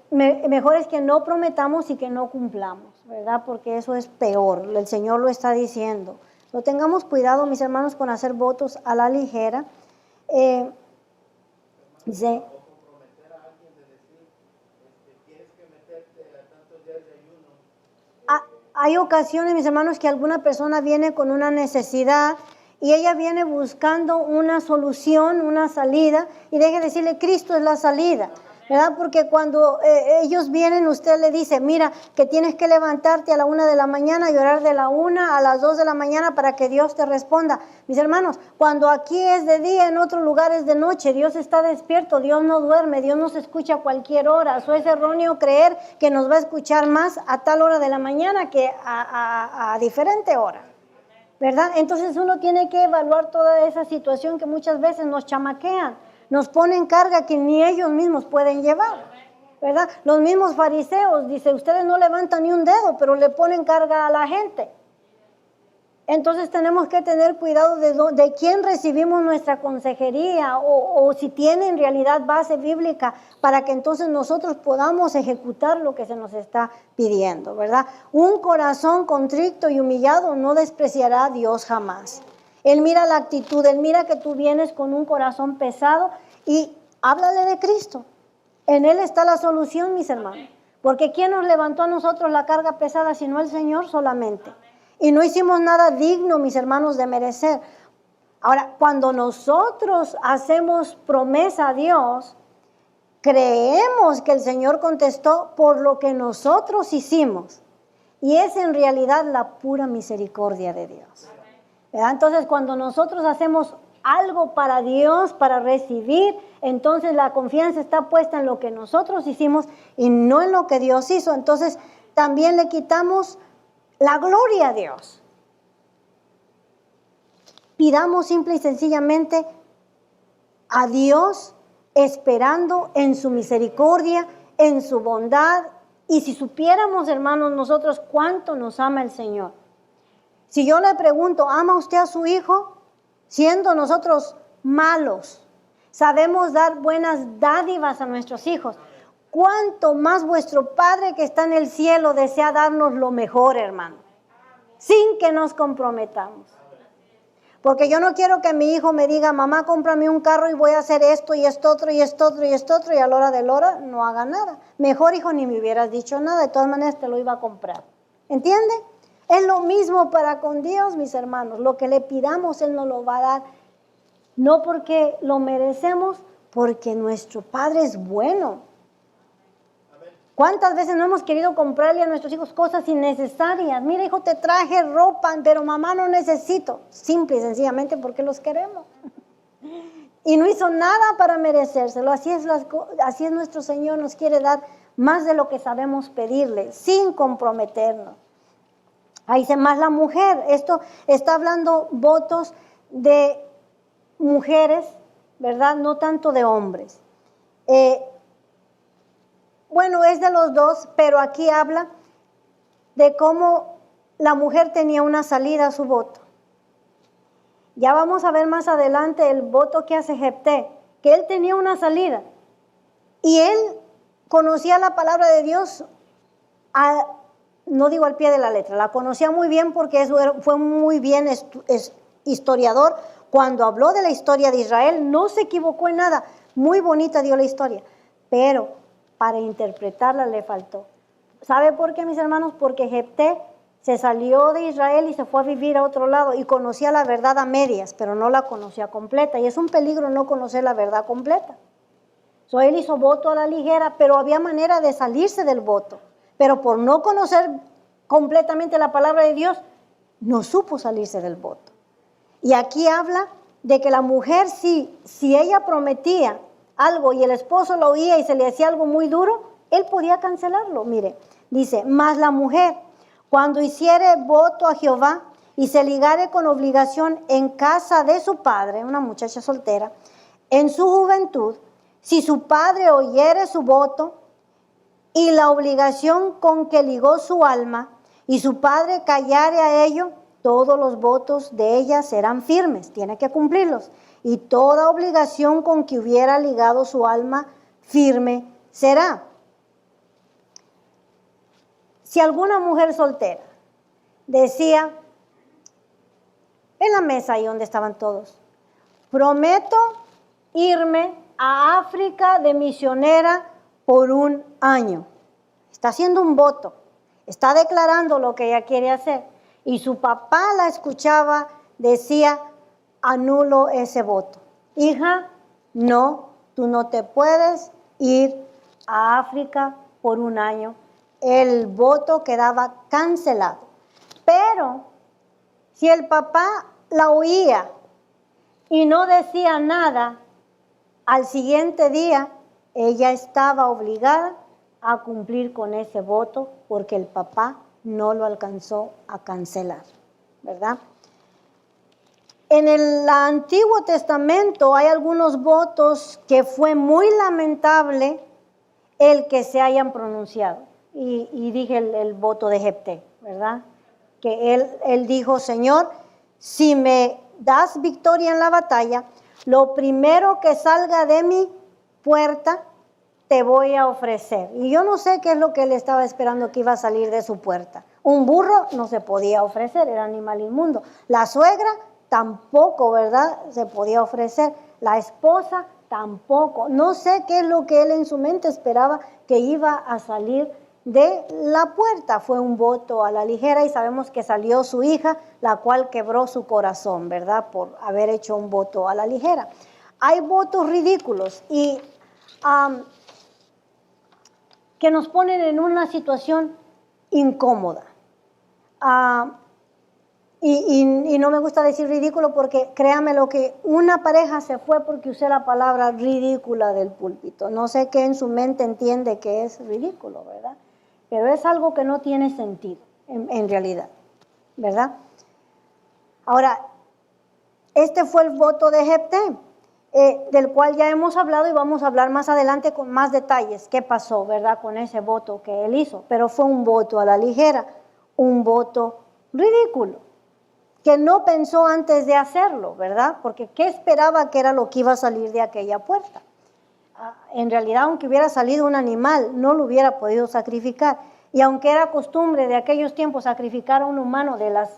mejor es que no prometamos y que no cumplamos, ¿verdad? Porque eso es peor, el Señor lo está diciendo. No tengamos cuidado, mis hermanos, con hacer votos a la ligera. Dice, hay ocasiones, mis hermanos, que alguna persona viene con una necesidad y ella viene buscando una solución, una salida, y deje de decirle, Cristo es la salida. ¿verdad? Porque cuando ellos vienen, usted le dice, mira, que tienes que levantarte a la 1 de la mañana y orar de la 1 a las 2 de la mañana para que Dios te responda. Mis hermanos, cuando aquí es de día, en otro lugar es de noche, Dios está despierto, Dios no duerme, Dios nos escucha a cualquier hora. Eso es erróneo creer que nos va a escuchar más a tal hora de la mañana que a diferente hora, ¿verdad? Entonces uno tiene que evaluar toda esa situación que muchas veces nos chamaquean. Nos ponen carga que ni ellos mismos pueden llevar, ¿verdad? Los mismos fariseos, dice, ustedes no levantan ni un dedo, pero le ponen carga a la gente. Entonces tenemos que tener cuidado de quién recibimos nuestra consejería o si tiene en realidad base bíblica para que entonces nosotros podamos ejecutar lo que se nos está pidiendo, ¿verdad? Un corazón contrito y humillado no despreciará a Dios jamás. Él mira la actitud, Él mira que tú vienes con un corazón pesado y háblale de Cristo. En Él está la solución, mis hermanos. Porque ¿quién nos levantó a nosotros la carga pesada sino el Señor solamente? Y no hicimos nada digno, mis hermanos, de merecer. Ahora, cuando nosotros hacemos promesa a Dios, creemos que el Señor contestó por lo que nosotros hicimos. Y es en realidad la pura misericordia de Dios. ¿Verdad? Entonces, cuando nosotros hacemos algo para Dios, para recibir, entonces la confianza está puesta en lo que nosotros hicimos y no en lo que Dios hizo. Entonces, también le quitamos la gloria a Dios. Pidamos simple y sencillamente a Dios esperando en su misericordia, en su bondad. Y si supiéramos, hermanos, nosotros cuánto nos ama el Señor. Si yo le pregunto, ¿ama usted a su hijo? Siendo nosotros malos, sabemos dar buenas dádivas a nuestros hijos. ¿Cuánto más vuestro Padre que está en el cielo desea darnos lo mejor, hermano? Sin que nos comprometamos. Porque yo no quiero que mi hijo me diga, mamá, cómprame un carro y voy a hacer esto y esto otro y esto otro y esto otro, y a la hora de la hora no haga nada. Mejor, hijo, ni me hubieras dicho nada, de todas maneras te lo iba a comprar. ¿Entiende? Es lo mismo para con Dios, mis hermanos. Lo que le pidamos, Él nos lo va a dar. No porque lo merecemos, porque nuestro Padre es bueno. ¿Cuántas veces no hemos querido comprarle a nuestros hijos cosas innecesarias? Mira, hijo, te traje ropa, pero mamá no necesito. Simple y sencillamente porque los queremos. Y no hizo nada para merecérselo. Así es nuestro Señor, nos quiere dar más de lo que sabemos pedirle, sin comprometernos. Ahí dice, más la mujer. Esto está hablando votos de mujeres, ¿verdad? No tanto de hombres. Bueno, es de los dos, pero aquí habla de cómo la mujer tenía una salida a su voto. Ya vamos a ver más adelante el voto que hace Jefté, que él tenía una salida. Y él conocía la palabra de Dios no digo al pie de la letra, la conocía muy bien porque fue muy bien historiador. Cuando habló de la historia de Israel, no se equivocó en nada. Muy bonita dio la historia, pero para interpretarla le faltó. ¿Sabe por qué, mis hermanos? Porque Jefté se salió de Israel y se fue a vivir a otro lado y conocía la verdad a medias, pero no la conocía completa. Y es un peligro no conocer la verdad completa. Él hizo voto a la ligera, pero había manera de salirse del voto. Pero por no conocer completamente la palabra de Dios, no supo salirse del voto. Y aquí habla de que la mujer, si ella prometía algo y el esposo lo oía y se le hacía algo muy duro, él podía cancelarlo. Mire, dice, mas la mujer, cuando hiciere voto a Jehová y se ligare con obligación en casa de su padre, una muchacha soltera, en su juventud, si su padre oyere su voto y la obligación con que ligó su alma, y su padre callare a ello, todos los votos de ella serán firmes, tiene que cumplirlos, y toda obligación con que hubiera ligado su alma firme será. Si alguna mujer soltera decía, en la mesa ahí donde estaban todos, prometo irme a África de misionera por 1 año. Está haciendo un voto, está declarando lo que ella quiere hacer. Y su papá la escuchaba, decía, anulo ese voto. Hija, no, tú no te puedes ir a África por 1 año. El voto quedaba cancelado. Pero si el papá la oía y no decía nada, al siguiente día ella estaba obligada a cumplir con ese voto porque el papá no lo alcanzó a cancelar, ¿verdad? En el Antiguo Testamento hay algunos votos que fue muy lamentable el que se hayan pronunciado. Y dije el voto de Jefté, ¿verdad? Que él dijo, Señor, si me das victoria en la batalla, lo primero que salga de mi puerta te voy a ofrecer. Y yo no sé qué es lo que él estaba esperando que iba a salir de su puerta. Un burro no se podía ofrecer, era animal inmundo. La suegra tampoco, ¿verdad? Se podía ofrecer. La esposa tampoco. No sé qué es lo que él en su mente esperaba que iba a salir de la puerta. Fue un voto a la ligera y sabemos que salió su hija, la cual quebró su corazón, ¿verdad? Por haber hecho un voto a la ligera. Hay votos ridículos y que nos ponen en una situación incómoda. Y no me gusta decir ridículo porque créame lo que una pareja se fue porque usé la palabra ridícula del púlpito. No sé qué en su mente entiende que es ridículo, ¿verdad? Pero es algo que no tiene sentido en realidad, ¿verdad? Ahora, este fue el voto de Jefté, del cual ya hemos hablado y vamos a hablar más adelante con más detalles qué pasó, ¿verdad? Con ese voto que él hizo. Pero fue un voto a la ligera, un voto ridículo, que no pensó antes de hacerlo, ¿verdad? Porque ¿qué esperaba que era lo que iba a salir de aquella puerta? En realidad, aunque hubiera salido un animal, no lo hubiera podido sacrificar. Y aunque era costumbre de aquellos tiempos sacrificar a un humano de las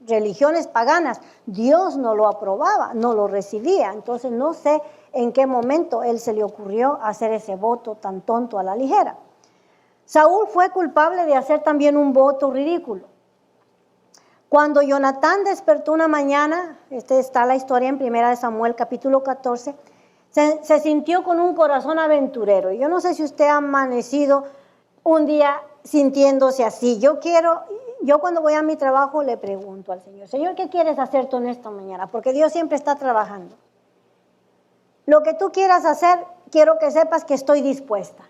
religiones paganas, Dios no lo aprobaba, no lo recibía. Entonces no sé en qué momento él se le ocurrió hacer ese voto tan tonto a la ligera. Saúl fue culpable de hacer también un voto ridículo. Cuando Jonatán despertó una mañana, está la historia en 1 Samuel capítulo 14, se sintió con un corazón aventurero. Yo no sé si usted ha amanecido un día sintiéndose así. Yo cuando voy a mi trabajo le pregunto al Señor, Señor, ¿qué quieres hacer tú en esta mañana? Porque Dios siempre está trabajando. Lo que tú quieras hacer, quiero que sepas que estoy dispuesta.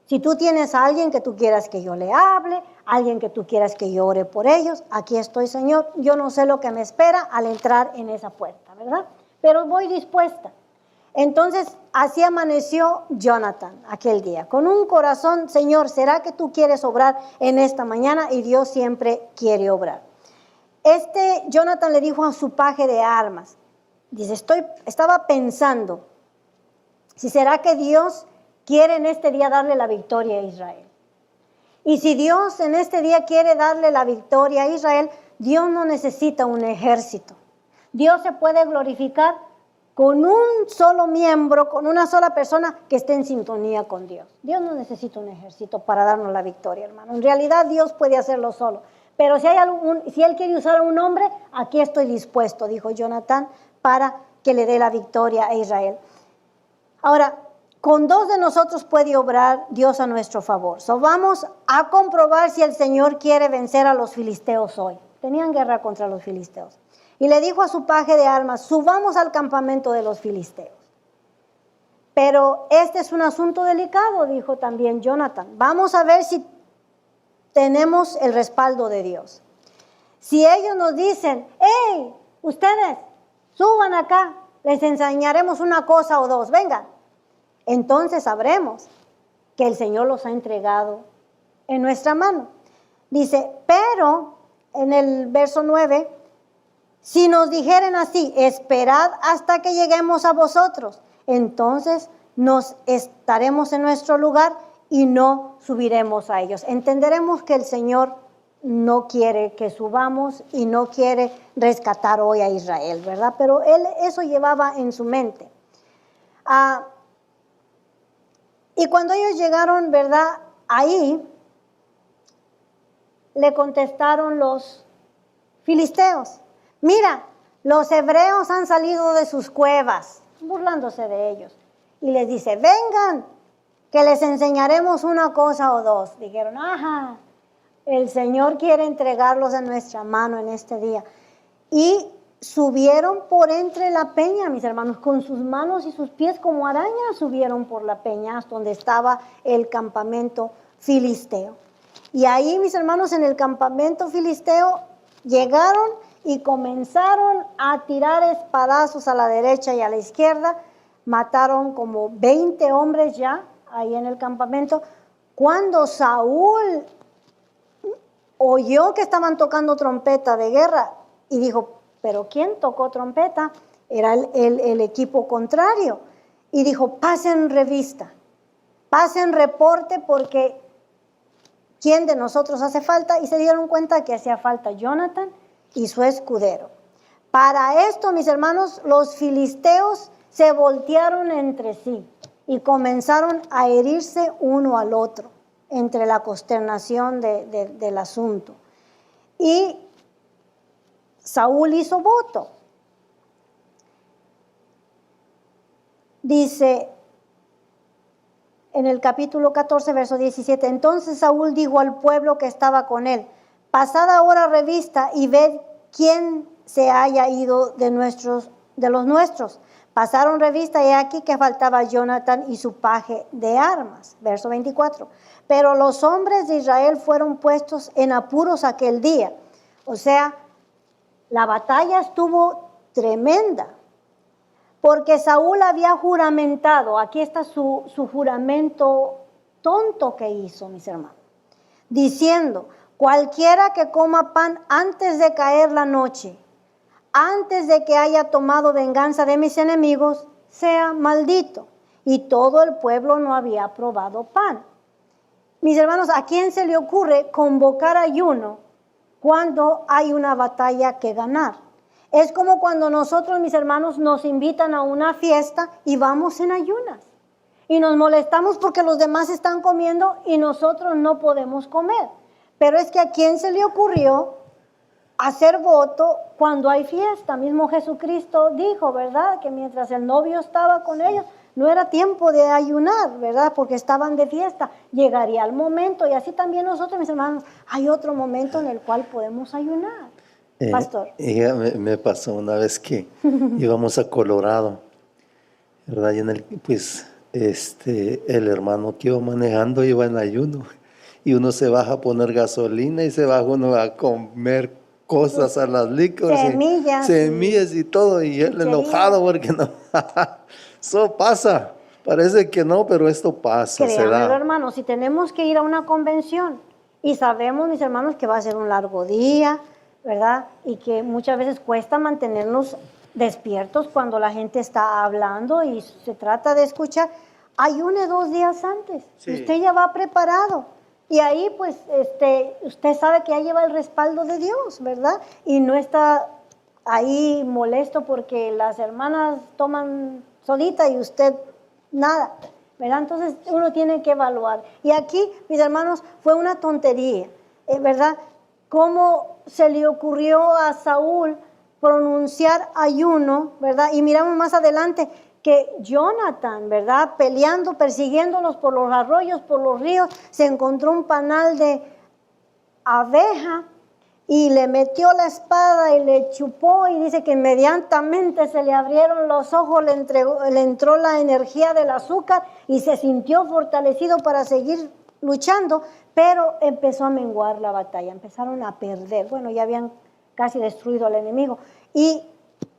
Si tú tienes a alguien que tú quieras que yo le hable, alguien que tú quieras que yo ore por ellos, aquí estoy, Señor. Yo no sé lo que me espera al entrar en esa puerta, ¿verdad? Pero voy dispuesta. Entonces, así amaneció Jonatán aquel día, con un corazón, Señor, ¿será que tú quieres obrar en esta mañana? Y Dios siempre quiere obrar. Jonatán le dijo a su paje de armas, dice, estaba pensando, si será que Dios quiere en este día darle la victoria a Israel. Y si Dios en este día quiere darle la victoria a Israel, Dios no necesita un ejército. Dios se puede glorificar con un solo miembro, con una sola persona que esté en sintonía con Dios. Dios no necesita un ejército para darnos la victoria, hermano. En realidad Dios puede hacerlo solo. Pero si Él quiere usar a un hombre, aquí estoy dispuesto, dijo Jonatán, para que le dé la victoria a Israel. Ahora, con 2 de nosotros puede obrar Dios a nuestro favor. Vamos a comprobar si el Señor quiere vencer a los filisteos hoy. Tenían guerra contra los filisteos. Y le dijo a su paje de armas, subamos al campamento de los filisteos. Pero este es un asunto delicado, dijo también Jonatán. Vamos a ver si tenemos el respaldo de Dios. Si ellos nos dicen, hey, ustedes, suban acá, les enseñaremos una cosa o dos, vengan. Entonces sabremos que el Señor los ha entregado en nuestra mano. Dice, pero en el verso 9, si nos dijeren así, esperad hasta que lleguemos a vosotros, entonces nos estaremos en nuestro lugar y no subiremos a ellos. Entenderemos que el Señor no quiere que subamos y no quiere rescatar hoy a Israel, ¿verdad? Pero él eso llevaba en su mente. Y cuando ellos llegaron, ¿verdad? Ahí le contestaron los filisteos. Mira, los hebreos han salido de sus cuevas, burlándose de ellos. Y les dice, vengan, que les enseñaremos una cosa o dos. Dijeron, ajá, el Señor quiere entregarlos en nuestra mano en este día. Y subieron por entre la peña, mis hermanos, con sus manos y sus pies como arañas, subieron por la peña hasta donde estaba el campamento filisteo. Y ahí, mis hermanos, en el campamento filisteo, llegaron y comenzaron a tirar espadazos a la derecha y a la izquierda. Mataron como 20 hombres ya ahí en el campamento. Cuando Saúl oyó que estaban tocando trompeta de guerra y dijo, pero ¿quién tocó trompeta? Era el equipo contrario. Y dijo, pasen revista, pasen reporte, porque ¿quién de nosotros hace falta? Y se dieron cuenta que hacía falta Jonathan y su escudero. Para esto, mis hermanos, los filisteos se voltearon entre sí y comenzaron a herirse uno al otro entre la consternación del asunto. Y Saúl hizo voto. Dice en el capítulo 14, verso 17, entonces Saúl dijo al pueblo que estaba con él, pasad ahora revista y ved quién se haya ido de los nuestros. Pasaron revista y aquí que faltaba Jonathan y su paje de armas. Verso 24. Pero los hombres de Israel fueron puestos en apuros aquel día. O sea, la batalla estuvo tremenda. Porque Saúl había juramentado, aquí está su juramento tonto que hizo, mis hermanos, diciendo, cualquiera que coma pan antes de caer la noche, antes de que haya tomado venganza de mis enemigos, sea maldito. Y todo el pueblo no había probado pan. Mis hermanos, ¿a quién se le ocurre convocar ayuno cuando hay una batalla que ganar? Es como cuando nosotros, mis hermanos, nos invitan a una fiesta y vamos en ayunas. Y nos molestamos porque los demás están comiendo y nosotros no podemos comer. Pero es que ¿a quién se le ocurrió hacer voto cuando hay fiesta? Mismo Jesucristo dijo, ¿verdad? Que mientras el novio estaba con ellos, no era tiempo de ayunar, ¿verdad? Porque estaban de fiesta. Llegaría el momento, y así también nosotros, mis hermanos, hay otro momento en el cual podemos ayunar. Pastor. Me pasó una vez que íbamos a Colorado, ¿verdad? Y el hermano que iba manejando iba en ayuno. Y uno se baja a poner gasolina y se baja uno a comer cosas a las licores. Semillas y todo. Y él enojado porque no. Eso pasa. Parece que no, pero esto pasa. Créanmelo, hermanos, si tenemos que ir a una convención y sabemos, mis hermanos, que va a ser un largo día, ¿verdad? Y que muchas veces cuesta mantenernos despiertos cuando la gente está hablando y se trata de escuchar. Ayune 2 días antes. Sí. Usted ya va preparado. Y ahí, pues, usted sabe que ya lleva el respaldo de Dios, ¿verdad? Y no está ahí molesto porque las hermanas toman solita y usted nada, ¿verdad? Entonces uno tiene que evaluar. Y aquí, mis hermanos, fue una tontería, ¿verdad? ¿Cómo se le ocurrió a Saúl pronunciar ayuno, ¿verdad? Y miramos más adelante que Jonathan, ¿verdad? Peleando, persiguiéndolos por los arroyos, por los ríos, se encontró un panal de abeja y le metió la espada y le chupó, y dice que inmediatamente se le abrieron los ojos, le entró la energía del azúcar y se sintió fortalecido para seguir luchando, pero empezó a menguar la batalla, empezaron a perder. Bueno, ya habían casi destruido al enemigo. Y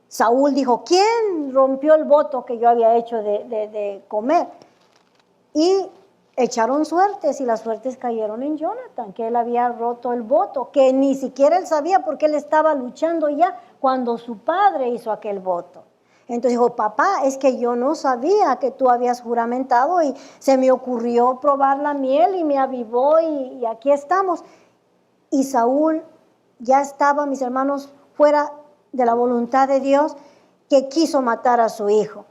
Saúl dijo, ¿quién rompió el voto que yo había hecho de comer? Y echaron suertes y las suertes cayeron en Jonathan, que él había roto el voto, que ni siquiera él sabía porque él estaba luchando ya cuando su padre hizo aquel voto. Entonces dijo, papá, es que yo no sabía que tú habías juramentado y se me ocurrió probar la miel y me avivó y aquí estamos. Y Saúl ya estaba, mis hermanos, fuera de la voluntad de Dios, que quiso matar a su hijo.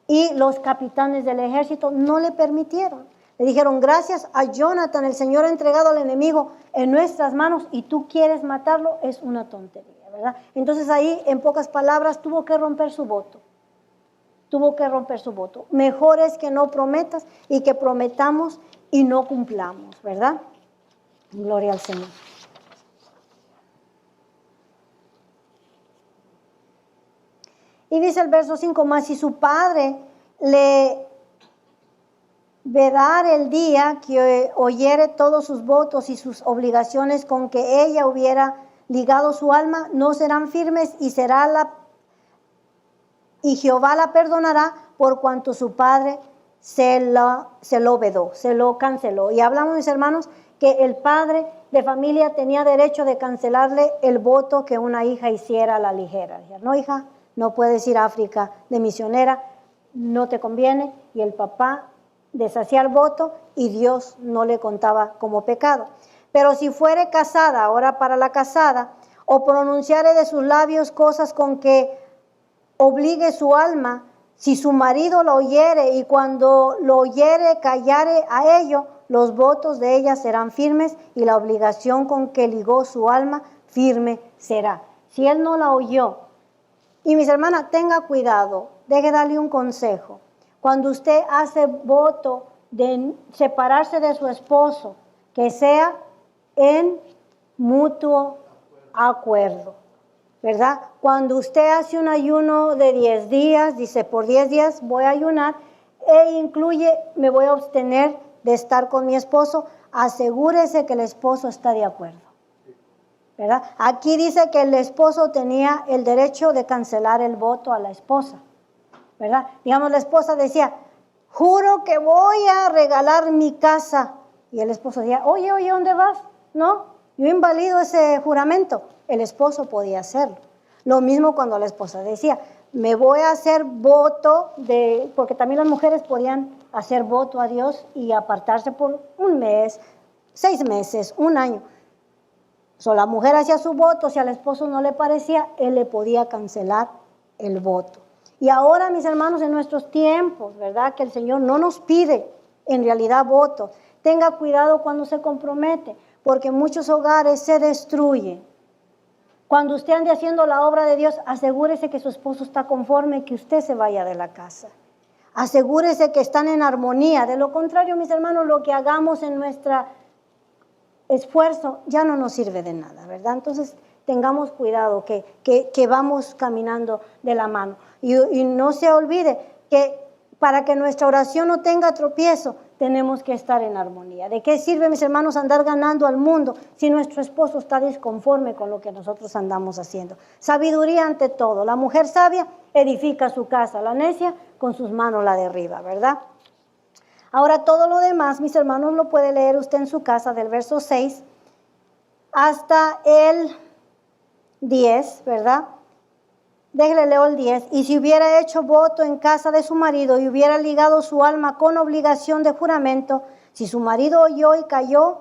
Y los capitanes del ejército no le permitieron. Le dijeron, gracias a Jonathan, el Señor ha entregado al enemigo en nuestras manos y tú quieres matarlo, es una tontería, ¿verdad? Entonces ahí, en pocas palabras, tuvo que romper su voto. tuvo que romper su voto. Mejor es que no prometas y que prometamos y no cumplamos, ¿verdad? Gloria al Señor. Y dice el verso 5, mas si su padre le vedar el día que oyere todos sus votos y sus obligaciones con que ella hubiera ligado su alma, no serán firmes y Jehová la perdonará por cuanto su padre se lo vedó, se lo canceló. Y hablamos, mis hermanos, que el padre de familia tenía derecho de cancelarle el voto que una hija hiciera a la ligera. No, hija, no puedes ir a África de misionera, no te conviene. Y el papá deshacía el voto y Dios no le contaba como pecado. Pero si fuere casada, ahora para la casada, o pronunciare de sus labios cosas con que obligue su alma, si su marido lo oyere y cuando lo oyere callare a ello, los votos de ella serán firmes y la obligación con que ligó su alma firme será. Si él no la oyó, y mis hermanas, tenga cuidado, deje darle un consejo. Cuando usted hace voto de separarse de su esposo, que sea en mutuo acuerdo, ¿verdad? Cuando usted hace un ayuno de 10 días, dice por 10 días voy a ayunar e incluye me voy a abstener de estar con mi esposo, asegúrese que el esposo está de acuerdo, ¿verdad? Aquí dice que el esposo tenía el derecho de cancelar el voto a la esposa, ¿verdad? Digamos, la esposa decía, juro que voy a regalar mi casa. Y el esposo decía, oye, ¿dónde vas? No, yo invalido ese juramento. El esposo podía hacerlo. Lo mismo cuando la esposa decía, me voy a hacer voto porque también las mujeres podían hacer voto a Dios y apartarse por un mes, 6 meses, un año. La mujer hacía su voto, si al esposo no le parecía, él le podía cancelar el voto. Y ahora, mis hermanos, en nuestros tiempos, ¿verdad? Que el Señor no nos pide en realidad votos. Tenga cuidado cuando se compromete, porque muchos hogares se destruyen. Cuando usted ande haciendo la obra de Dios, asegúrese que su esposo está conforme, que usted se vaya de la casa. Asegúrese que están en armonía. De lo contrario, mis hermanos, lo que hagamos en nuestro esfuerzo ya no nos sirve de nada, ¿verdad? Entonces, tengamos cuidado que vamos caminando de la mano. Y no se olvide que para que nuestra oración no tenga tropiezo, tenemos que estar en armonía. ¿De qué sirve, mis hermanos, andar ganando al mundo si nuestro esposo está disconforme con lo que nosotros andamos haciendo? Sabiduría ante todo. La mujer sabia edifica su casa, la necia con sus manos la derriba, ¿verdad? Ahora todo lo demás, mis hermanos, lo puede leer usted en su casa del verso 6 hasta el 10, ¿verdad? Déjele leo el 10. Y si hubiera hecho voto en casa de su marido y hubiera ligado su alma con obligación de juramento, si su marido oyó y cayó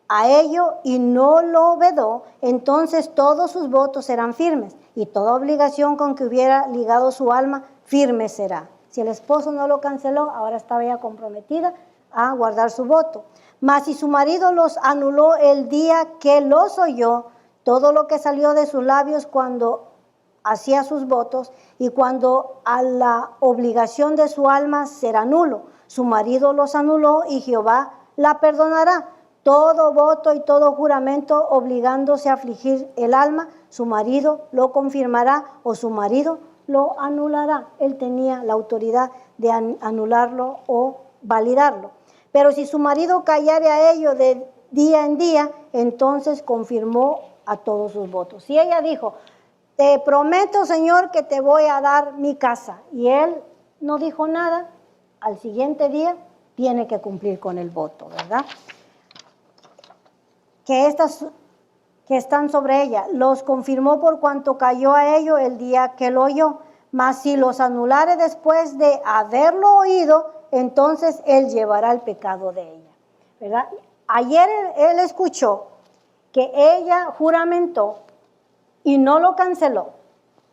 a ello y no lo vedó, entonces todos sus votos serán firmes y toda obligación con que hubiera ligado su alma firme será. Si el esposo no lo canceló, ahora estaba ella comprometida a guardar su voto. Mas si su marido los anuló el día que los oyó, todo lo que salió de sus labios cuando hacía sus votos y cuando a la obligación de su alma será nulo. Su marido los anuló y Jehová la perdonará. Todo voto y todo juramento obligándose a afligir el alma, su marido lo confirmará o su marido lo anulará. Él tenía la autoridad de anularlo o validarlo. Pero si su marido callare a ello de día en día, entonces confirmó a todos sus votos. Si ella dijo, te prometo, Señor, que te voy a dar mi casa, y él no dijo nada, al siguiente día tiene que cumplir con el voto, ¿verdad? Que estas que están sobre ella los confirmó por cuanto cayó a ello el día que lo oyó. Mas si los anulare después de haberlo oído, entonces él llevará el pecado de ella, ¿verdad? Ayer él escuchó que ella juramentó y no lo canceló,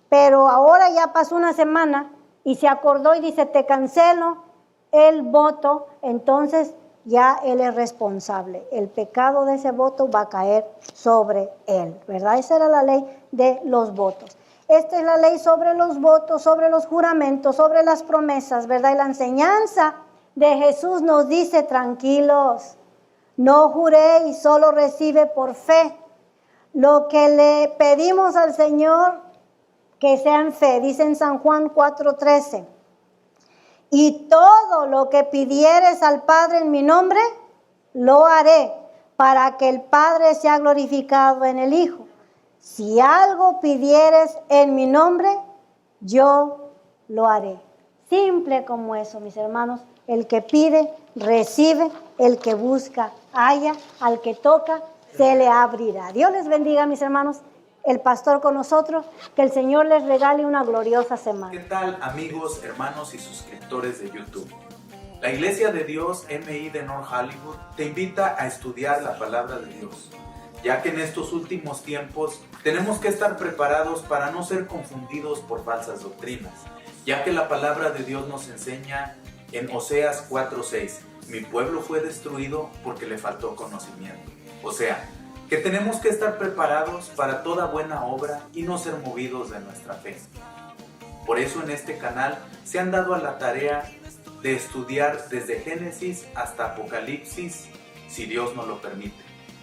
pero ahora ya pasó una semana y se acordó y dice, te cancelo el voto, entonces ya él es responsable. El pecado de ese voto va a caer sobre él, ¿verdad? Esa era la ley de los votos. Esta es la ley sobre los votos, sobre los juramentos, sobre las promesas, ¿verdad? Y la enseñanza de Jesús nos dice, tranquilos, no juréis, solo recibe por fe. Lo que le pedimos al Señor, que sea en fe, dice en San Juan 4:13. Y todo lo que pidieres al Padre en mi nombre, lo haré, para que el Padre sea glorificado en el Hijo. Si algo pidieres en mi nombre, yo lo haré. Simple como eso, mis hermanos. El que pide, recibe. El que busca, halla. Al que toca, se le abrirá. Dios les bendiga, mis hermanos. El pastor con nosotros. Que el Señor les regale una gloriosa semana. ¿Qué tal, amigos, hermanos y suscriptores de YouTube? La Iglesia de Dios MI de North Hollywood te invita a estudiar la palabra de Dios, ya que en estos últimos tiempos tenemos que estar preparados para no ser confundidos por falsas doctrinas, ya que la palabra de Dios nos enseña en Oseas 4:6, mi pueblo fue destruido porque le faltó conocimiento. O sea, que tenemos que estar preparados para toda buena obra y no ser movidos de nuestra fe. Por eso en este canal se han dado a la tarea de estudiar desde Génesis hasta Apocalipsis, si Dios nos lo permite.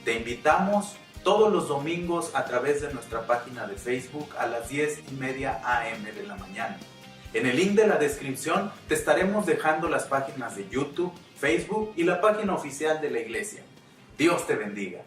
Te invitamos todos los domingos a través de nuestra página de Facebook a las 10:30 a.m. de la mañana. En el link de la descripción te estaremos dejando las páginas de YouTube, Facebook y la página oficial de la iglesia. Dios te bendiga.